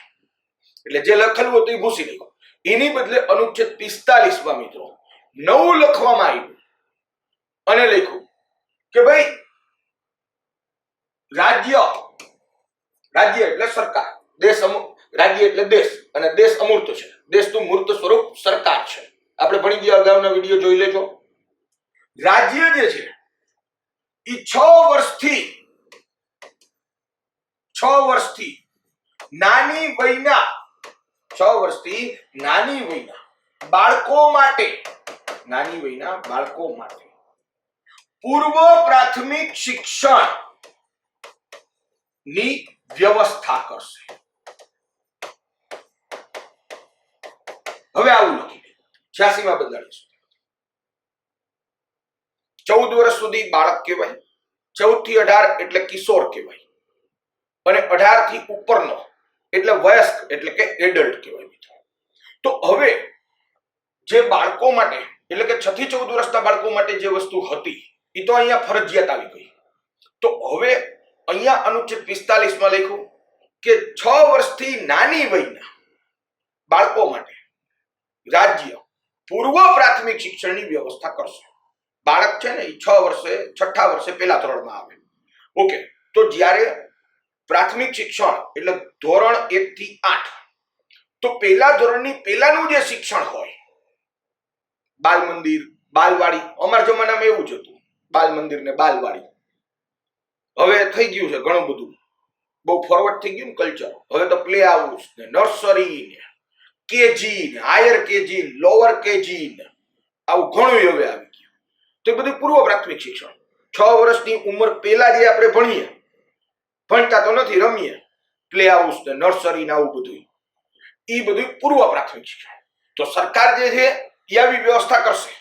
Speaker 2: એટલે જે લખેલું હતું એ ભૂસી નહીં. એની બદલે અનુચ્છેદ 45 માં મિત્રો નવું લખવામાં આવ્યું અને લખ્યું કે ભાઈ રાજ્ય રાજ્ય એટલે સરકાર, રાજ્ય એટલે દેશ, અને દેશ અમૂર્ત છે. દેશનું મૂર્ત સ્વરૂપ સરકાર છે. આપણે ભણી ગયા, અગાઉના વિડીયો જોઈ લેજો. રાજ્ય જે છે એ 6 વર્ષથી નાની વયના બાળકો માટે પૂર્વ પ્રાથમિક શિક્ષણ ની વ્યવસ્થા કરશે. હવે આવું લખી દે 86માં બંધારણ 14 વર્ષ સુધી બાળક કહેવાય, 14 થી 18 એટલે કિશોર કહેવાય, અને 18 થી ઉપરનો એટલે વયસ્ક એટલે કે એડલ્ટ કહેવાય મિત્રો. તો હવે જે બાળકો માટે એટલે કે 6 થી 14 વર્ષના બાળકો માટે જે વસ્તુ હતી એ તો અહીંયા ફરજિયાત આવી ગઈ. તો હવે અહીંયા અનુચ્છેદ 45 માં લખ્યું કે 6 વર્ષથી નાની વયના બાળકો માટે રાજ્ય પૂર્વ પ્રાથમિક શિક્ષણની વ્યવસ્થા કરશે. બાળક છે ને એ 6 વર્ષે 6ઠા વર્ષે પહેલા ધોરણમાં આવે. ઓકે, તો જ્યારે પ્રાથમિક શિક્ષણ એટલે ધોરણ 1 થી 8, તો પહેલા ધોરણની પહેલાનું જે શિક્ષણ હોય, બાલ મંદિર, બાલવાડી, અમારા જમાનામાં એવું જ હતું, બાલ મંદિર ને બાલવાડી. હવે થઈ ગયું છે ઘણું બધું, બહુ ફોરવર્ડ થઈ ગયું ને કલ્ચર. હવે તો પ્લે હાઉસ ને નર્સરી ને કેજી ને હાયર કેજી, લોઅર કેજી ને આવું ઘણું હવે આવી ગયું. તો એ બધું પૂર્વ પ્રાથમિક શિક્ષણ. 6 વર્ષની ઉંમર પહેલા જે આપણે ભણતા તો નથી, રમીએ, પ્લે હાઉસ ને નર્સરી ને આવું બધું, એ બધું પૂર્વ પ્રાથમિક શિક્ષણ. તો સરકાર જે છે એ આવી વ્યવસ્થા કરશે,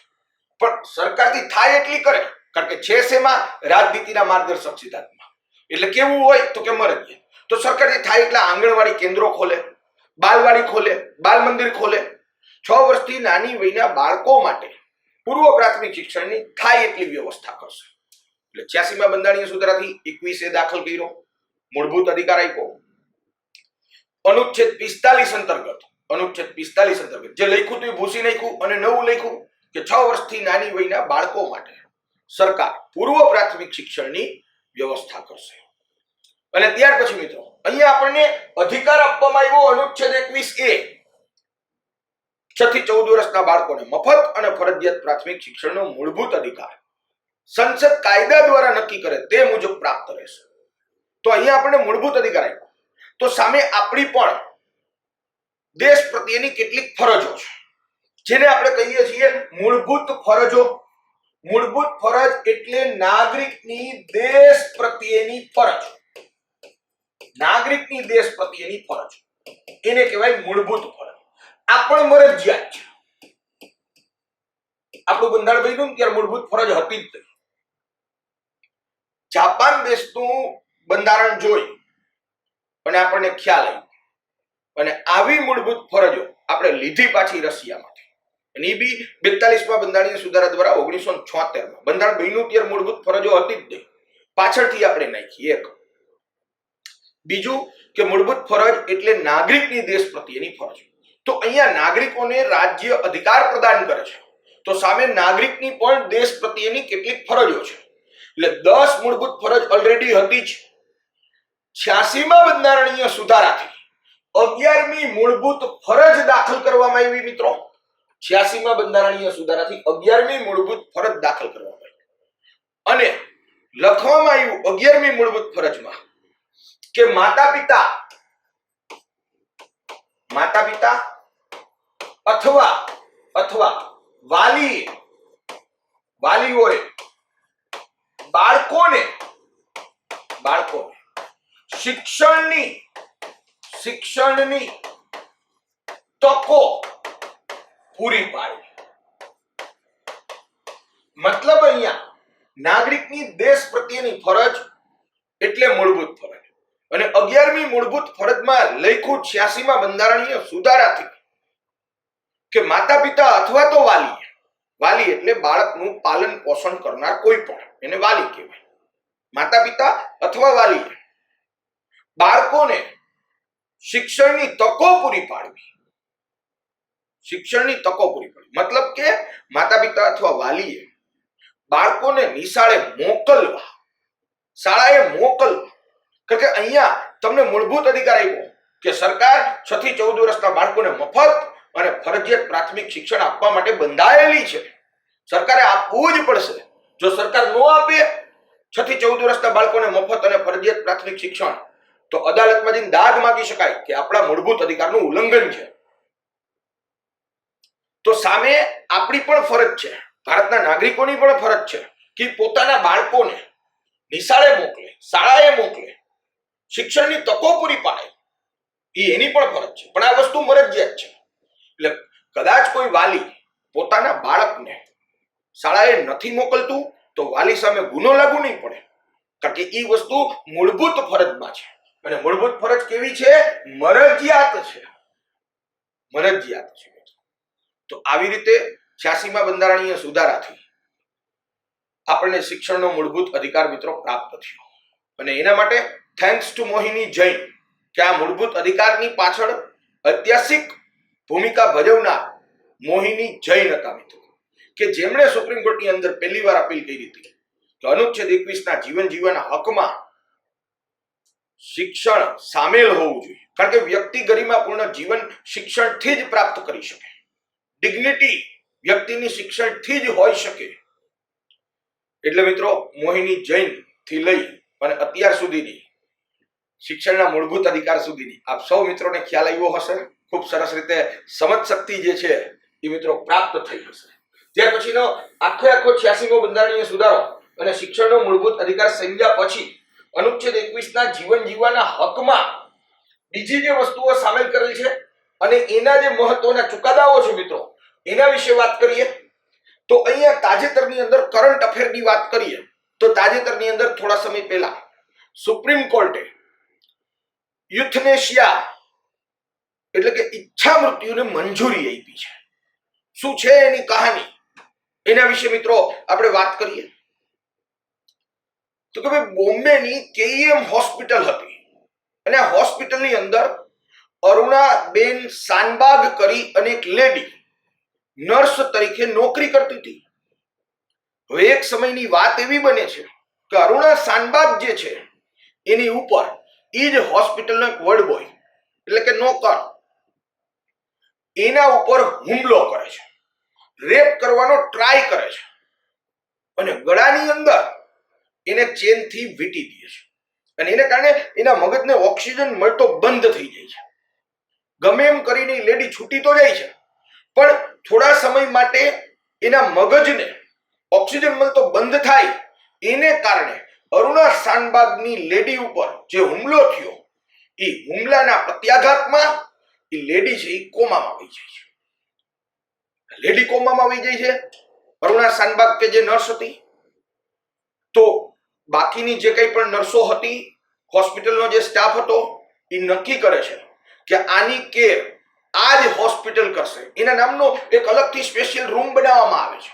Speaker 2: પણ સરકારથી થાય એટલી કરે, કારણ કે છે શેમાં? રાજનીતિના માર્ગદર્શક સિદ્ધાંતમાં. એટલે કેવું હોય તો કે મરજીએ. તો સરકારથી થાય એટલા આંગણવાડી કેન્દ્રો ખોલે, બાલવાડી ખોલે, બાલ મંદિર ખોલે. 6 વર્ષથી નાની વયના બાળકો માટે પૂર્વ પ્રાથમિક શિક્ષણની થાય એટલી વ્યવસ્થા કરશે. એટલે 86માં બંધારણીય સુધારાથી 21 દાખલ કર્યો, મૂળભૂત અધિકાર આપ્યો. અનુચ્છેદ 45 અંતર્ગત જે લખ્યું તે ભૂસી નાખ્યું અને નવું લખ્યું કે 6 વર્ષથી નાની વયના બાળકો માટે સરકાર પૂર્વ પ્રાથમિક શિક્ષણની વ્યવસ્થા કરશે. અને ત્યાર પછી મિત્રો અહીંયા આપણને અધિકાર આપવામાં આવ્યો અનુચ્છેદ 21A, 6 થી 14 વર્ષના બાળકોને મફત અને ફરજિયાત પ્રાથમિક શિક્ષણનો મૂળભૂત અધિકાર સંસદ કાયદા દ્વારા નક્કી કરે તે મુજબ પ્રાપ્ત રહેશે. તો અહીંયા આપણને મૂળભૂત અધિકાર આપ્યો, તો સામે આપણી પણ દેશ પ્રત્યેની કેટલીક ફરજો છે, જેને આપણે કહીએ છીએ મૂળભૂત ફરજો. મૂળભૂત ફરજ એટલે નાગરિકની દેશ પ્રત્યેની ફરજ. એને કહેવાય મૂળભૂત ફરજ. આ પણ મરજિયાત છે. આપણું બંધારણ બન્યું ને ત્યારે મૂળભૂત ફરજ હતી જ નહીં. જાપાન દેશનું બંધારણ જોઈ અને આપણને ખ્યાલ આવ્યો, અને આવી મૂળભૂત ફરજો આપણે લીધી પાછી રશિયામાંથી. અને એ બી 42માં બંધારણીય સુધારા દ્વારા 1976માં. બંધારણ બન્યું ત્યારે મૂળભૂત ફરજો હતી જ નહીં, પાછળથી આપણે નાખી. એક બીજું કે મૂળભૂત ફરજ એટલે નાગરિકની દેશ પ્રત્યેની ફરજ. તો અહીંયા નાગરિકોને રાજ્ય અધિકાર પ્રદાન કરે છે, તો સામે નાગરિકની પણ દેશ પ્રત્યેની કેટલીક ફરજો છે. એટલે 10 મૂળભૂત ફરજ ઓલરેડી હતી જ. 86માં બંધારણીય સુધારાથી 11મી મૂળભૂત ફરજ દાખલ કરવામાં આવી મિત્રો. 86માં બંધારણીય સુધારાથી 11મી મૂળભૂત ફરજ દાખલ કરવામાં આવી, અને લખવામાં આવ્યું 11મી મૂળભૂત ફરજમાં કે માતા પિતા અથવા વાલીઓએ બાળકોને શિક્ષણની તકો પૂરી પાડવી. મતલબ અહીંયા નાગરિકની દેશ પ્રત્યેની ફરજ એટલે મૂળભૂત ફરજ. અને 11મી મૂળભૂત ફરજમાં લખ્યું 86માં બંધારણીય સુધારાથી કે માતા પિતા અથવા તો વાલી એટલે બાળકનું પાલન પોષણ કરનાર કોઈ પણ, એને વાલી કહેવાય. માતા પિતા અથવા વાલી બાળકોને શિક્ષણની તકો પૂરી પાડવી. મતલબ કે માતા પિતા અથવા વાલીએ બાળકોને નિશાળે મોકલવા, શાળાએ મોકલવા. કારણ કે અહીંયા તમને મૂળભૂત અધિકાર આપ્યો કે સરકાર 6 થી 14 વર્ષના બાળકોને મફત અને ફરજિયાત પ્રાથમિક શિક્ષણ આપવા માટે બંધાયેલી છે. સરકારે આપવું જ પડશે. જો સરકાર ન આપે 6 થી 14 વર્ષના બાળકોને મફત અને ફરજિયાત પ્રાથમિક શિક્ષણ, તો અદાલતમાં જઈને દાદ માંગી શકાય કે આપણા મૂળભૂત અધિકારનું ઉલ્લંઘન છે. તો સામે આપણી પણ ફરજ છે, ભારતના નાગરિકોની પણ ફરજ છે કે પોતાના બાળકોને નિશાળે મોકલે, શાળાએ મોકલે, શિક્ષણની તકો પૂરી પાડે. એની પણ ફરજ છે, પણ આ વસ્તુ મરજિયાત છે. એટલે કદાચ કોઈ વાલી પોતાના બાળકને શાળાએ નથી મોકલતું તો વાલી સામે ગુનો લાગુ નહીં પડે, કારણ કે એ વસ્તુ મૂળભૂત ફરજમાં છે. અને મૂળભૂત ફરજ કેવી છે? મરજિયાત છે. મરજિયાત છે. તો આવી રીતે 86મા બંધારણીય સુધારાથી આપણને શિક્ષણનો મૂળભૂત અધિકાર મિત્રો પ્રાપ્ત થયો. અને એના માટે થેન્ક્સ ટુ મોહિની જૈન, કે આ મૂળભૂત અધિકારની પાછળ ઐતિહાસિક ભૂમિકા ભજવનાર મોહિની જૈન હતા મિત્રો, કે જેમણે સુપ્રીમ કોર્ટની અંદર પહેલી વાર અપીલ કરી હતી કે અનુચ્છેદ 21 ના જીવન જીવવાના હકમાં શિક્ષણ સામેલ હોવું જોઈએ, કારણ કે વ્યક્તિ ગરિમાપૂર્ણ જીવન શિક્ષણથી જ પ્રાપ્ત કરી શકે. ડિગ્નિટી વ્યક્તિની શિક્ષણથી જ હોઈ શકે. એટલે મિત્રો મોહિની જૈન થી લઈ અને અત્યાર સુધીની શિક્ષણના મૂળભૂત અધિકાર સુધીની આપ સૌ મિત્રોને ખ્યાલ આવ્યો હશે. ખૂબ સરસ રીતે સમજ શક્તિ જે છે એ મિત્રો પ્રાપ્ત થઈ હશે. ત્યાર પછીનો આખો 86મો બંધારણીય સુધારો અને શિક્ષણનો મૂળભૂત અધિકાર સંહિતા પછી અનુચ્છેદ 21 ના જીવન જીવવાના હકમાં બીજી જે વસ્તુઓ સામેલ કરેલ છે અને એના જે મહત્વના ચુકાદાઓ છે મિત્રો, એના વિશે વાત કરીએ. તો અહીંયા તાજેતરની અંદર કરંટ અફેરની વાત કરીએ તો તાજેતરની અંદર થોડા સમય પહેલા સુપ્રીમ કોર્ટે યુથનેશિયા એટલે કે ઈચ્છા મૃત્યુને મંજૂરી આપી છે. શું છે એની કહાની, એના વિશે મિત્રો આપણે વાત કરીએ. તો કે ભાઈ બોમ્બેની કેઈએમ હોસ્પિટલ હતી અને આ હોસ્પિટલની અંદર અરુણાબેન શાનબાગ કરી અને એક લેડી નર્સ તરીકે નોકરી કરતી હતી. હવે એક સમયની વાત એવી બને છે કે અરુણા શાનબાગ જે છે એની ઉપર એ જ હોસ્પિટલનો એક વર્ડ બોય એટલે કે નોકર એના ઉપર હુમલો કરે છે, રેપ કરવાનો ટ્રાય કરે છે અને ગળાની અંદર એને ચેનથી વીંટી દે છે. અને એને કારણે એના મગજને ઓક્સિજન મળતો બંધ થઈ જાય છે. ગમે એમ કરીને લેડી છૂટી તો જાય છે, પણ થોડા સમય માટે એના મગજને ઓક્સિજન મળતો બંધ થાય, એને કારણે અરુણા શાનબાગની લેડી ઉપર જે હુમલો થયો એ હુમલાના પ્રત્યાઘાતમાં એ લેડી છે એ કોમામાં આવી જાય છે. લેડી કોમામાં આવી જાય છે. અરુણા શાનબાગ કે જે નર્સ હતી, તો બાકીની જે કંઈ પણ નર્સો હતી, હોસ્પિટલનો જે સ્ટાફ હતો, એ નક્કી કરે છે કે આની કેર આ જ હોસ્પિટલ કરશે. એના નામનો એક અલગથી સ્પેશિયલ રૂમ બનાવવામાં આવે છે.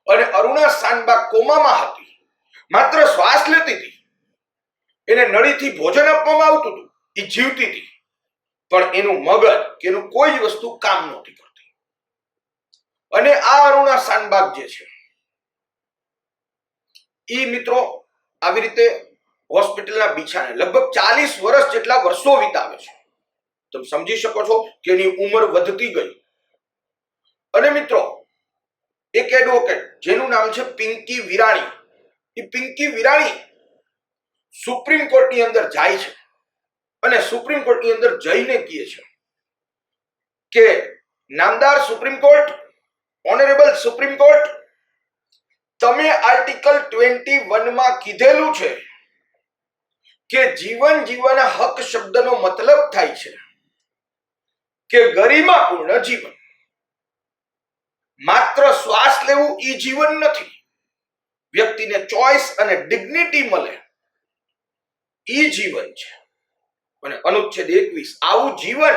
Speaker 2: અને અરુણા શાનબાગ કોમામાં હતી, માત્ર શ્વાસ લેતી હતી, એને નળીથી ભોજન આપવામાં આવતું હતું, એ જીવતી હતી, પણ એનું મગજ કે એનું કોઈ જ વસ્તુ કામ નહોતી કરતી. અને આ અરુણા શાનબાગ જે છે એ મિત્રો આવી રીતે હોસ્પિટલના બિછાને લગભગ 40 વર્ષ જેટલા વર્ષો વિતાવે છે. તમે સમજી શકો છો કે એની ઉંમર વધતી ગઈ. અને મિત્રો એક એડવોકેટ જેનું નામ છે પિંકી વિરાણી, એ પિંકી વિરાણી સુપ્રીમ કોર્ટની અંદર જાય છે અને સુપ્રીમ કોર્ટની અંદર જઈને કહે છે કે નામદાર supreme court, honourable supreme court, તમે આર્ટિકલ 21 માં કીધેલું છે કે જીવન જીવવાના હક શબ્દનો મતલબ થાય છે કે ગરિમાપૂર્ણ જીવન. માત્ર શ્વાસ લેવું એ જીવન નથી. વ્યક્તિને ચોઇસ અને ડિગ્નિટી મળે એ જીવન છે. અને અનુચ્છેદ 21 આવું જીવન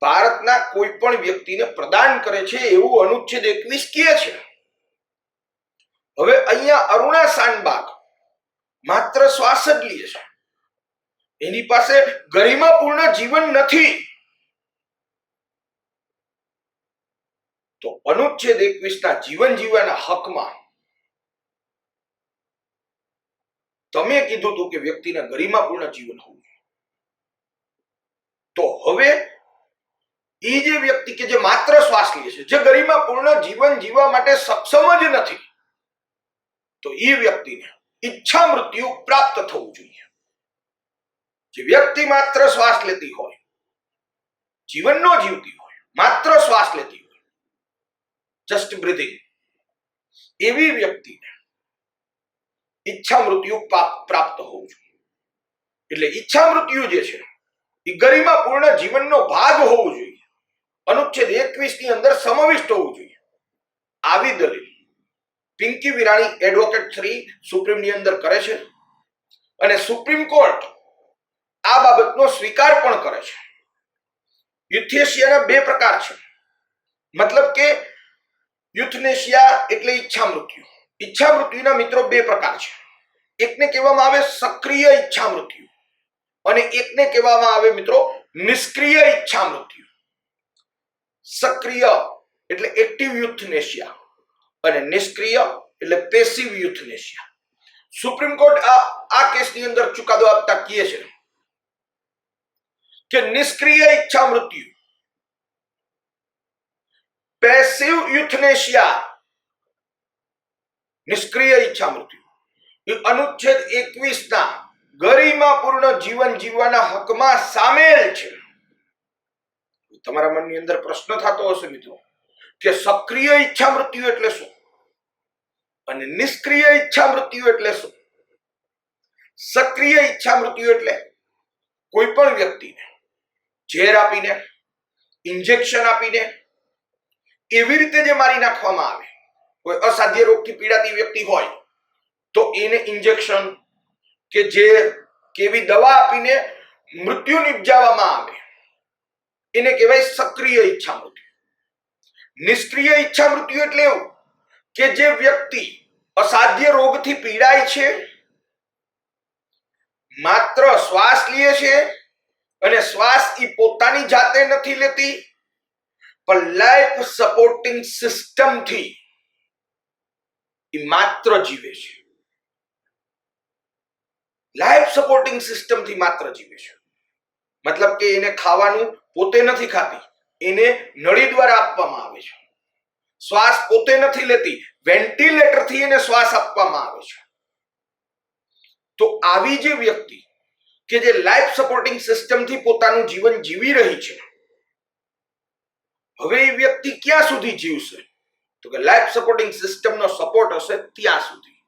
Speaker 2: ભારતના કોઈ પણ વ્યક્તિને પ્રદાન કરે છે એવું અનુચ્છેદ 21 કહે છે. હવે અહીંયા અરુણા શાનબાગ માત્ર શ્વાસ જ લે છે, એની પાસે ગરિમાપૂર્ણ જીવન નથી. તો અનુચ્છેદ 21 ના જીવન જીવવાના હકમાં તમે કીધું હતું કે વ્યક્તિને ગરિમાપૂર્ણ જીવન હોવું જોઈએ, તો હવે એ જે વ્યક્તિ કે જે માત્ર શ્વાસ લે છે, જે ગરિમાપૂર્ણ જીવન જીવવા માટે સક્ષમ જ નથી, તો એ વ્યક્તિને ઈચ્છા મૃત્યુ પ્રાપ્ત થવું જોઈએ. જે વ્યક્તિ માત્ર શ્વાસ લેતી હોય, જીવન નો જીવતી હોય, માત્ર શ્વાસ લેતી હોય, જસ્ટ બ્રીથિંગ, એવી વ્યક્તિને ઈચ્છા મૃત્યુ પ્રાપ્ત હોવું જોઈએ. એટલે ઈચ્છા મૃત્યુ જે છે એ ગરિમાપૂર્ણ જીવનનો ભાગ હોવું જોઈએ, અનુચ્છેદ 21 ની અંદર સમાવિષ્ટ હોવું જોઈએ. આવી દલીલ પિંકી વિરાણી એડવોકેટ 3 સુપ્રીમ ની અંદર કરે છે અને સુપ્રીમ કોર્ટ આ બાબતનો સ્વીકાર પણ કરે છે. યુથેશિયાના બે પ્રકાર છે, મતલબ કે યુથનેશિયા એટલે ઈચ્છા મૃત્યુ. ઈચ્છા મૃત્યુના મિત્રો બે પ્રકાર છે. એકને કહેવામાં આવે સક્રિય ઈચ્છા મૃત્યુ અને એકને કહેવામાં આવે મિત્રો નિષ્ક્રિય ઈચ્છા મૃત્યુ. સક્રિય એટલે એક્ટિવ યુથનેશિયા અને નિષ્ક્રિય એટલે પેસિવ યુથનેશિયા. સુપ્રીમ કોર્ટ આ કેસની અંદર ચુકાદો આપતા કહે છે કે નિષ્ક્રિય ઈચ્છા મૃત્યુ, પેસિવ યુથનેશિયા, નિષ્ક્રિય ઈચ્છા મૃત્યુ એ અનુચ્છેદ 21 ના ગરિમાપૂર્ણ જીવન જીવવાના હકમાં સામેલ છે. તમારા મનની અંદર પ્રશ્ન થતો હશે મિત્રો કે સક્રિય ઈચ્છા મૃત્યુ એટલે શું અને નિષ્ક્રિય ઈચ્છા મૃત્યુ એટલે શું? સક્રિય ઈચ્છા મૃત્યુ એટલે કોઈ પણ વ્યક્તિને ઝેર આપીને, ઇન્જેક્શન આપીને એવી રીતે જે મારી નાખવામાં આવે, કોઈ અસાધ્ય રોગથી પીડાતી વ્યક્તિ હોય તો એને ઇન્જેક્શન કે ઝેર કે એવી દવા આપીને મૃત્યુ નિપજાવવામાં આવે, એને કહેવાય સક્રિય ઈચ્છા મૃત્યુ. નિષ્ક્રિય ઈચ્છા મૃત્યુ એટલે એવું કે જે વ્યક્તિ અસાધ્ય રોગથી પીડાય છે, માત્ર શ્વાસ લે છે અને શ્વાસ એ પોતાની જાતે નથી લેતી, પણ લાઈફ સપોર્ટિંગ સિસ્ટમથી એ માત્ર જીવે છે. લાઈફ સપોર્ટિંગ સિસ્ટમથી માત્ર જીવે છે, મતલબ કે એને ખાવાનું પોતે નથી ખાતી, એને નળી દ્વારા આપવામાં આવે છે. શ્વાસ પોતે નથી લેતી, વેન્ટિલેટરથી એને શ્વાસ આપવામાં આવે છે. તો આવી જે વ્યક્તિ કે જે લાઈફ સપોર્ટિંગ સિસ્ટમથી પોતાનું જીવન જીવી રહી છે, હવે એ વ્યક્તિ ક્યાં સુધી જીવશે? તો કે લાઈફ સપોર્ટિંગ સિસ્ટમનો સપોર્ટ હશે ત્યાં સુધી.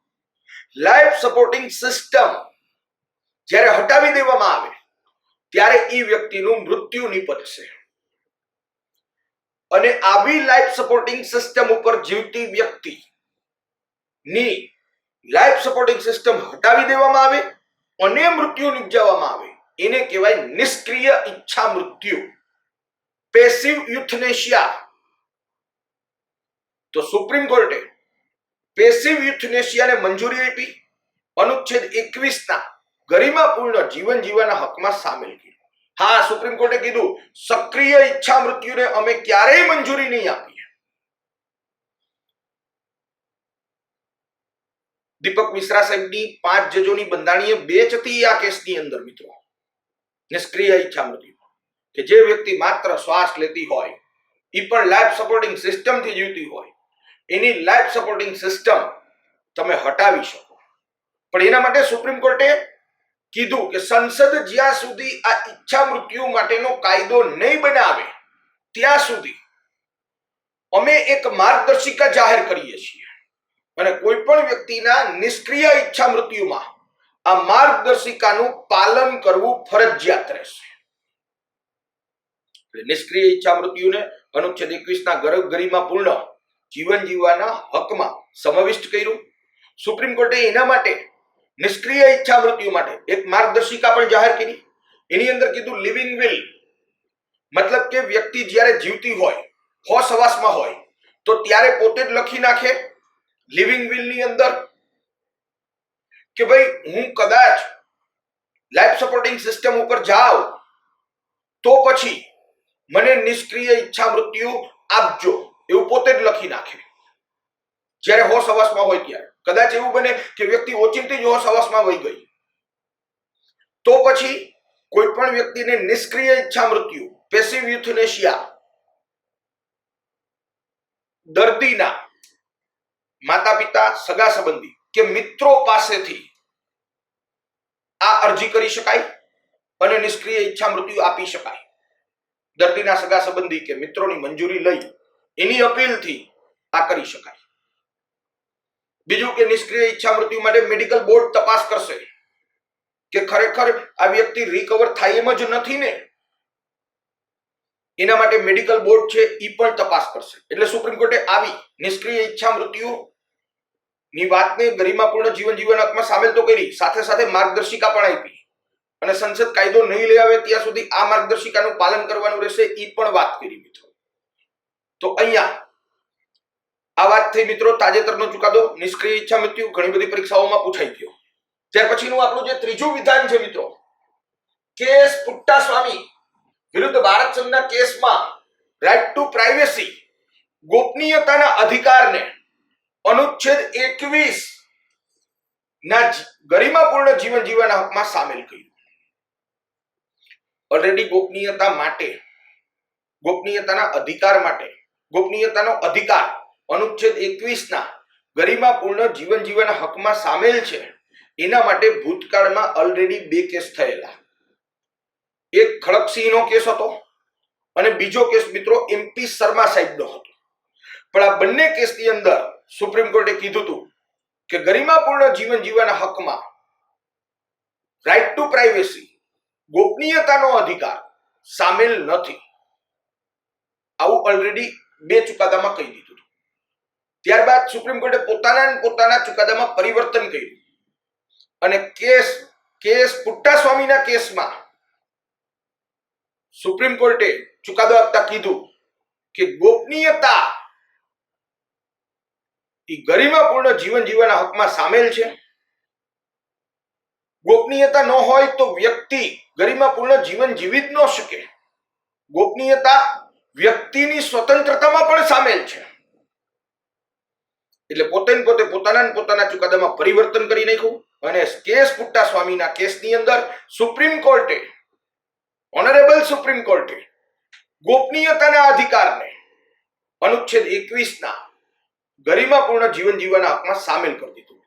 Speaker 2: લાઈફ સપોર્ટિંગ સિસ્ટમ જ્યારે હટાવી દેવામાં આવે ત્યારે એ વ્યક્તિનું મૃત્યુ નિપજશે. અને આવી લાઈફ સપોર્ટિંગ સિસ્ટમ ઉપર જીવતી વ્યક્તિ ની લાઈફ સપોર્ટિંગ સિસ્ટમ હટાવી દેવામાં આવે અને મૃત્યુ નિપજાવવામાં આવે, એને કહેવાય નિષ્ક્રિય ઈચ્છા મૃત્યુ, પેસિવ યુથનેશિયા. તો સુપ્રીમ કોર્ટે પેસિવ યુથનેશિયાને મંજૂરી આપી, અનુચ્છેદ 21 ના ગરિમાપૂર્ણ જીવન જીવવાના હકમાં સામેલ કર્યું. હા, સુપ્રીમ કોર્ટે કીધું સક્રિય ઈચ્છા મૃત્યુને અમે ક્યારેય મંજૂરી નહીં આપીએ. દીપક મિશ્રા સાહેબની 5 જજોની બંધારણીય બેન્ચ હતી આ કેસની અંદર મિત્રો. નિષ્ક્રિય ઈચ્છા મૃત્યુ કે જે વ્યક્તિ માત્ર શ્વાસ લેતી હોય, એ પણ લાઈફ સપોર્ટિંગ સિસ્ટમથી જીવતી હોય, એની લાઈફ સપોર્ટિંગ સિસ્ટમ તમે હટાવી શકો. પણ એના માટે સુપ્રીમ કોર્ટે કીધું કે સંસદ જ્યાં સુધી આ ઈચ્છા મૃત્યુ માટેનો કાયદો નહીં બનાવે ત્યાં સુધી અમે એક માર્ગદર્શિકા જાહેર કરીએ છીએ અને કોઈ પણ વ્યક્તિના નિષ્ક્રિય ઈચ્છા મૃત્યુમાં આ માર્ગદર્શિકાનું પાલન કરવું ફરજિયાત રહેશે. નિષ્ક્રિય ઈચ્છા મૃત્યુને અનુચ્છેદ 21 ના ગરિમાપૂર્ણ જીવન જીવવાના હકમાં સમાવિષ્ટ કર્યું. સુપ્રીમ કોર્ટે એના માટે નિષ્ક્રિય ઈચ્છા મૃત્યુ માટે એક માર્ગદર્શિકા પણ જાહેર કરી. એની અંદર કીધું લિવિંગ વિલ, મતલબ કે વ્યક્તિ જ્યારે જીવતી હોય, હોશ હવાસમાં હોય, તો ત્યારે પોતે જ લખી નાખે લિવિંગ વિલ ની અંદર કે ભાઈ હું કદાચ લાઈફ સપોર્ટિંગ સિસ્ટમ ઉપર જાઉં તો પછી મને નિષ્ક્રિય ઈચ્છા મૃત્યુ આપજો, એવું પોતે જ લખી નાખે. જ્યારે હોશ હવાસમાં હોય ત્યારે. કદાચ એવું બને કે વ્યક્તિ ઓચિંતી જ હોશ હવાસમાં વહી ગઈ, તો પછી કોઈ પણ વ્યક્તિને નિષ્ક્રિય ઈચ્છા મૃત્યુ, પેસિવ યુથનેશિયા, દર્દીના માતા પિતા, સગા સંબંધી કે મિત્રો પાસેથી આ અરજી કરી શકાય અને નિષ્ક્રિય ઈચ્છા મૃત્યુ આપી શકાય. દર્દીના સગા સંબંધી કે મિત્રોની મંજૂરી લઈ એની અપીલથી આ કરી શકાય. બીજું કે નિષ્ક્રિય ઈચ્છા મૃત્યુ માટે મેડિકલ બોર્ડ તપાસ કરશે કે ખરેખર આ વ્યક્તિ રિકવર થાય એમ જ નથી ને. એના માટે મેડિકલ બોર્ડ છે એ પણ તપાસ કરશે. એટલે સુપ્રીમ કોર્ટે આવી નિષ્ક્રિય ઈચ્છા મૃત્યુ ની વાતને ગરિમાપૂર્ણ જીવન જીવન હકમાં સામેલ તો કરી, સાથે સાથે માર્ગદર્શિકા પણ આપી અને સંસદ કાયદો નહીં લઈ આવે ત્યાં સુધી આ માર્ગદર્શિકાનું પાલન કરવાનું રહેશે એ પણ વાત કરી મિત્રો. તો અહીંયા આ વાત થઈ મિત્રો તાજેતરનો ચુકાદો નિષ્ક્રિય ઈચ્છા મૃત્યુ, ઘણી બધી પરીક્ષાઓમાં પૂછાઈ ગયો. ત્યાર પછીનું આપણું જે ત્રીજું વિધાન છે મિત્રો, કેસ પુટ્ટાસ્વામી વિરુદ્ધ ભારત સંઘના કેસમાં રાઇટ ટુ પ્રાઇવેસી, ગોપનીયતાના અધિકારને અનુચ્છેદ 21 ના ગરિમાપૂર્ણ જીવન જીવવાના હકમાં સામેલ કર્યું. ઓલરેડી ગોપનીયતા માટે, ગોપનીયતાના અધિકાર માટે, ગોપનીયતાનો અધિકાર અનુચ્છેદ 21 ના ગરિમાપૂર્ણ જીવન જીવવાના હકમાં સામેલ છે. એના માટે ભૂતકાળમાં ઓલરેડી 2 કેસ થયેલા. એક ખડકસિંહનો કેસ હતો અને બીજો કેસ મિત્રો એમપી શર્મા સાહેબનો હતો. પણ આ બંને કેસની અંદર સુપ્રીમ કોર્ટે કીધું હતું કે ગરિમાપૂર્ણ જીવન જીવવાના હકમાં રાઇટ ટુ પ્રાઇવેસી, ગોપનીયતાનો અધિકાર સામેલ નથી. આવું ઓલરેડી 2 ચુકાદામાં કહી દીધું હતું. ત્યારબાદ સુપ્રીમ કોર્ટે પોતાના ચુકાદામાં પરિવર્તન કર્યું અને કેસ પુટ્ટાસ્વામીના કેસમાં સુપ્રીમ કોર્ટે ચુકાદો આપતા કીધું કે ગોપનીયતા એ ગરિમાપૂર્ણ જીવન જીવવાના હકમાં સામેલ છે. ગોપનીયતા ન હોય તો વ્યક્તિ ગરિમાપૂર્ણ જીવન જીવી જ ન શકે. ગોપનીયતા વ્યક્તિની સ્વતંત્રતામાં પણ સામેલ છે. એટલે પોતે પોતાના ચુકાદામાં પરિવર્તન કરી નાખ્યું અને કેસ પુટ્ટાસ્વામીના કેસની અંદર સુપ્રીમ કોર્ટે, ઓનરેબલ સુપ્રીમ કોર્ટે ગોપનીયતાના અધિકારને અનુચ્છેદ 21 ના ગરિમાપૂર્ણ જીવન જીવવાના હકમાં સામેલ કરી દીધું.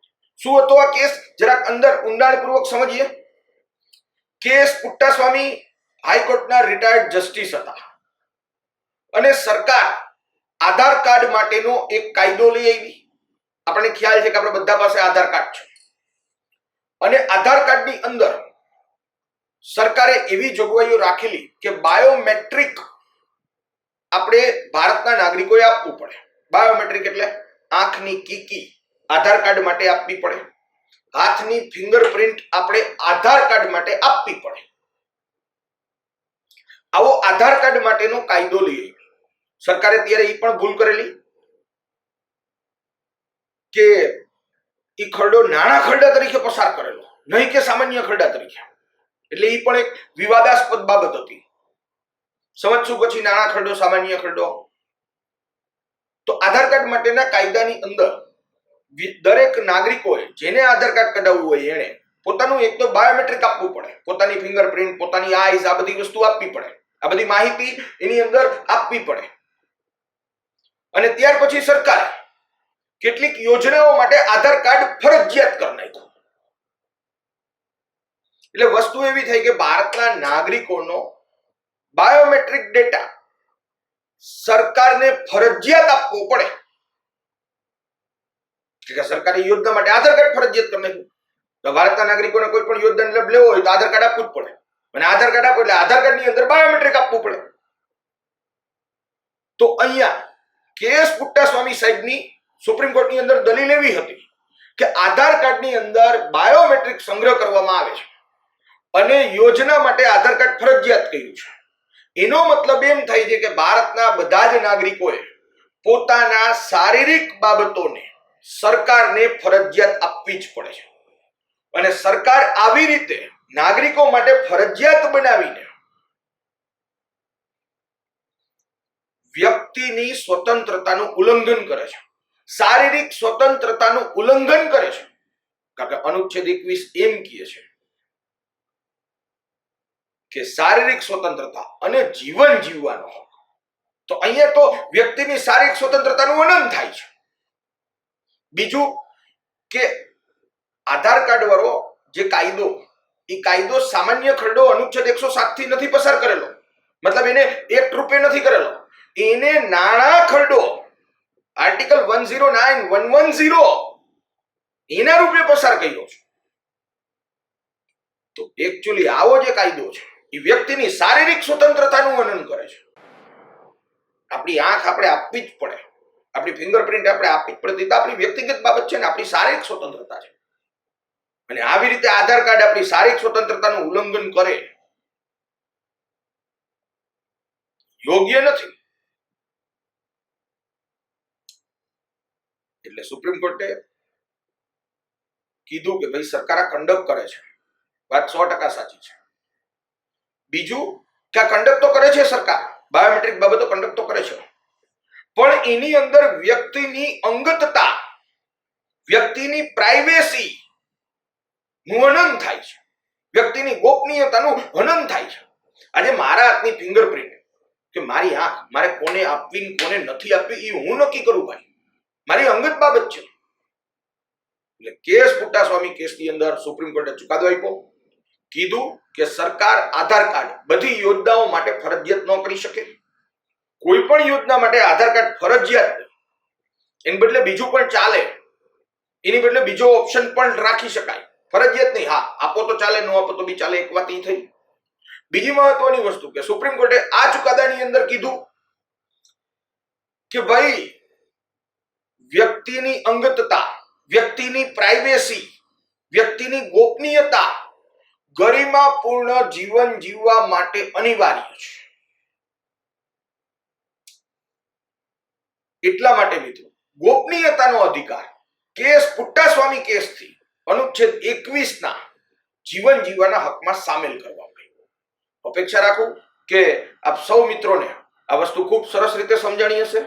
Speaker 2: શું હતો આ કેસ? જરાક અંદર ઊંડાણપૂર્વક સમજીએ. કેસ પુટ્ટાસ્વામી હાઈકોર્ટના રિટાયર્ડ જસ્ટિસ હતા અને સરકાર આધાર કાર્ડ માટેનો એક કાયદો લઈ આવી. આપણને ખ્યાલ છે કે આપણે બધા પાસે આધાર કાર્ડ છે અને આધાર કાર્ડની અંદર સરકારે એવી જોગવાઈઓ રાખેલી કે બાયોમેટ્રિક આપણે ભારતના નાગરિકોએ આપવું પડે. બાયોમેટ્રિક એટલે આંખની કીકી આધાર કાર્ડ માટે આપવી પડે, હાથની ફિંગરપ્રિન્ટ આપણે આધાર કાર્ડ માટે આપવી પડે. આવો આધાર કાર્ડ માટેનો કાયદો લઈ આવી સરકારે. ત્યારે એ પણ ભૂલ કરેલી કે એ ખરડો નાણાં ખરડા તરીકે પસાર કરેલો, નહીં કે સામાન્ય ખરડા તરીકે. એટલે એ પણ એક વિવાદાસ્પદ બાબત હતી. સમજશું પછી નાણાં ખરડો, સામાન્ય ખરડો. તો આધાર કાર્ડ માટેના કાયદાની અંદર દરેક નાગરિકોએ જેને આધાર કાર્ડ કઢાવવું હોય એને પોતાનું એક તો બાયોમેટ્રિક આપવું પડે, પોતાની ફિંગરપ્રિન્ટ, પોતાની આઈઝ, આ બધી વસ્તુ આપવી પડે, આ બધી માહિતી એની અંદર આપવી પડે. અને ત્યાર પછી સરકારે કેટલીક યોજનાઓ માટે આધાર કાર્ડ ફરજિયાત કરી નાખ્યું. એટલે વસ્તુ એવી થઈ કે ભારતના નાગરિકોનો બાયોમેટ્રિક ડેટા સરકારને ફરજિયાત આપવો પડે. કે સરકારી યોજના માટે આધાર કાર્ડ ફરજિયાત કરી નાખ્યું. તો ભારતના નાગરિકોને કોઈ પણ યોજનાનો લાભ લેવો હોય તો આધાર કાર્ડ આપવું જ પડે. અને આધાર કાર્ડ આપો એટલે આધાર કાર્ડની અંદર બાયોમેટ્રિક આપવું પડે. તો અહીંયા કેસ પુટ્ટાસ્વામી સાહેબની સુપ્રીમ કોર્ટની અંદર દલીલ એવી હતી કે આધાર કાર્ડની અંદર બાયોમેટ્રિક સંગ્રહ કરવામાં આવે છે અને યોજના માટે આધાર કાર્ડ ફરજિયાત કર્યું છે. એનો મતલબ એમ થાય છે કે ભારતના બધા જ નાગરિકોએ પોતાના શારીરિક બાબતોને સરકારને ફરજિયાત આપવી જ પડે છે. અને સરકાર આવી રીતે નાગરિકો માટે ફરજિયાત બનાવીને વ્યક્તિની સ્વતંત્રતાનું ઉલ્લંઘન કરે છે. શારીરિક સ્વતંત્રતાનું ઉલ્લંઘન કરે છે, કારણ કે અનુચ્છેદ 21 એમ કહે છે કે શારીરિક સ્વતંત્રતા અને જીવન જીવવાનો હક. તો અહીંયા તો વ્યક્તિની શારીરિક સ્વતંત્રતાનું હનન થાય છે. બીજું કે આધાર કાર્ડ વાળો જે કાયદો, એ કાયદો સામાન્ય ખરડો અનુચ્છેદ 107 થી નથી પસાર કરેલો, મતલબ એને એક રૂપે નથી કરેલો, એને નાણાં ખરડો આર્ટિકલ 109 110 એના રૂપે પસાર કર્યો છે. તો એકચ્યુઅલી આવો જે કાયદો છે એ વ્યક્તિની શારીરિક સ્વતંત્રતાનું હનન કરે છે. આપણી આંખ આપણે આપવી જ પડે, આપણી ફિંગરપ્રિન્ટ આપણે આપવી જ પડે, તો આપણી વ્યક્તિગત બાબત છે ને, આપણી શારીરિક સ્વતંત્રતા છે. અને આવી રીતે આધાર કાર્ડ આપણી શારીરિક સ્વતંત્રતાનું ઉલ્લંઘન કરે, યોગ્ય નથી. એટલે સુપ્રીમ કોર્ટે કીધું કે ભાઈ સરકાર આ કંડક્ટ કરે છે, વાત 100% સાચી છે. બીજું કે આ કંડક્ટ તો કરે છે સરકાર, બાયોમેટ્રિક બાબતો કંડક્ટ તો કરે છે, પણ એની અંદર વ્યક્તિની અંગતતા, વ્યક્તિની પ્રાઇવેસી નું હનન થાય છે, વ્યક્તિની ગોપનીયતાનું હનન થાય છે. આજે મારા હાથની ફિંગરપ્રિન્ટ કે મારી આંખ મારે કોને આપવી કોને નથી આપવી એ હું નક્કી કરું ભાઈ, મારી અંગત બાબત છે. એટલે કેસ પુટ્ટાસ્વામી કેસની અંદર સુપ્રીમ કોર્ટે ચુકાદો આપ્યો, કીધું કે સરકાર આધાર કાર્ડ બધી યોજનાઓ માટે ફરજિયાત ન કરી શકે. કોઈ પણ યોજના માટે આધાર કાર્ડ ફરજિયાત, એની બદલે બીજું પણ ચાલે, એની બદલે બીજો ઓપ્શન પણ રાખી શકાય, ફરજિયાત નહીં. હા, આપો તો ચાલે, ન આપો તો બી ચાલે, એક વાત એ થઈ. બીજી મહત્વની વસ્તુ કે સુપ્રીમ કોર્ટે આ ચુકાદાની અંદર કીધું કે ભાઈ વ્યક્તિની અંગતતા, વ્યક્તિની પ્રાઇવેસી, વ્યક્તિની ગોપનીયતા ગરિમાપૂર્ણ જીવન જીવવા માટે અનિવાર્ય છે. એટલા માટે મિત્રો ગોપનીયતાનો અધિકાર કેસ પુટ્ટાસ્વામી કેસથી અનુચ્છેદ 21 ના જીવન જીવવાના હકમાં સામેલ કરવા પડ્યો. અપેક્ષા રાખું કે આપ સૌ મિત્રોને આ વસ્તુ ખૂબ સરસ રીતે સમજાણી હશે.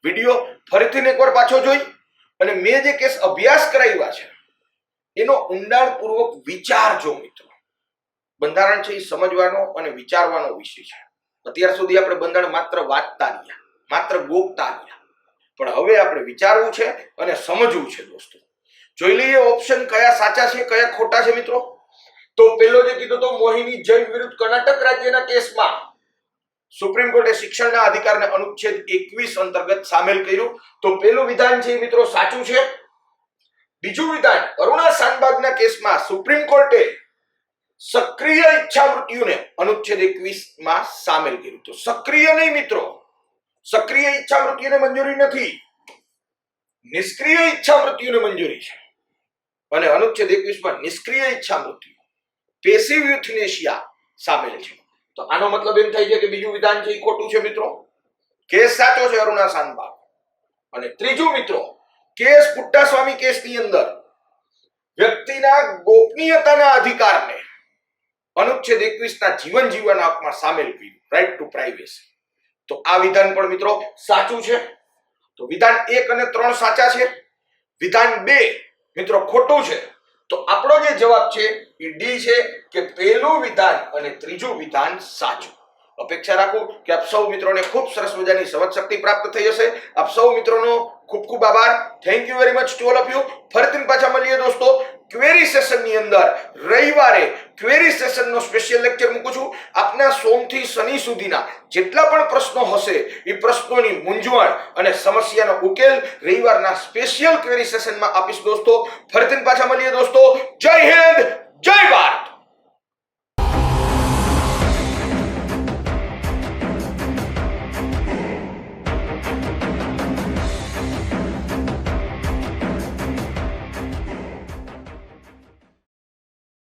Speaker 2: વિડીયો ફરીથી એકવાર પાછો જોઈ અને મેં જે કેસ અભ્યાસ કરાવ્યા છે એનો ઊંડાણપૂર્વક વિચારજો મિત્રો. બંધારણ છે એ સમજવાનો અને વિચારવાનો વિષય છે. અત્યાર સુધી આપણે બંધારણ માત્ર વાંચતા રહ્યા, માત્ર ગોખતા રહ્યા, પણ હવે આપણે વિચારવું છે અને સમજવું છે દોસ્તો. જોઈ લઈએ ઓપ્શન કયા સાચા છે કયા ખોટા છે મિત્રો. તો પેલો જે કીધું તો મોહિની જૈન વિરુદ્ધ કર્ણાટક રાજ્યના કેસમાં સુપ્રીમ કોર્ટે શિક્ષણના અધિકારને અનુચ્છેદ 21 અંતર્ગત સામેલ કર્યું. તો પેલું વિધાન છે મિત્રો સાચું છે. બીજું વિધાન અરુણા શાનબાગના કેસમાં સુપ્રીમ કોર્ટે સક્રિય ઈચ્છા મૃત્યુને અનુચ્છેદ 21 માં સામેલ કર્યું. તો સક્રિય નહીં મિત્રો, સક્રિય ઈચ્છા મૃત્યુને મંજૂરી નથી, નિષ્ક્રિય ઈચ્છા મૃત્યુને મંજૂરી છે. અને અનુચ્છેદ 21 માં નિષ્ક્રિય ઈચ્છા મૃત્યુ, પેસિવ યુથનેશિયા સામેલ છે. તો આનો મતલબ એમ થાય છે કે બીજું વિધાન છે એ ખોટું છે મિત્રો. કેસ સાચો છે અરુણા શાનબાગ. અને ત્રીજું મિત્રો કેસ પુટ્ટાસ્વામી કેસની અંદર વ્યક્તિના ગોપનીયતાના અધિકારને અનુચ્છેદ 21 ના જીવન જીવવાના હકમાં સામેલ કર્યું, રાઈટ ટુ પ્રાઇવેસી. તો આ વિધાન પણ મિત્રો સાચું છે. તો વિધાન 1 અને 3 સાચા છે, વિધાન 2 મિત્રો ખોટું છે. તો આપણો જે જવાબ છે એ ડી છે કે પહેલું વિધાન અને ત્રીજું વિધાન સાચું. અપેક્ષા રાખું કે આપ સૌ મિત્રોને ખૂબ સરસ મજાની સમજ શક્તિ પ્રાપ્ત થઈ હશે. આપ સૌ મિત્રોનો ખૂબ ખૂબ આભાર. Thank you very much to all of you. ફરીથી પાછા મળીએ દોસ્તો ક્વેરી સેશનની અંદર. રવિવારે ક્વેરી સેશનનો સ્પેશિયલ લેક્ચર મૂકું છું. આપના સોમથી શનિ સુધીના જેટલા પણ પ્રશ્નો હશે એ પ્રશ્નોની મૂંઝવણ અને સમસ્યાનો ઉકેલ રવિવારના સ્પેશિયલ ક્વેરી સેશનમાં આપીશ દોસ્તો. ફરીથી પાછા મળીએ દોસ્તો. જય હિન્દ.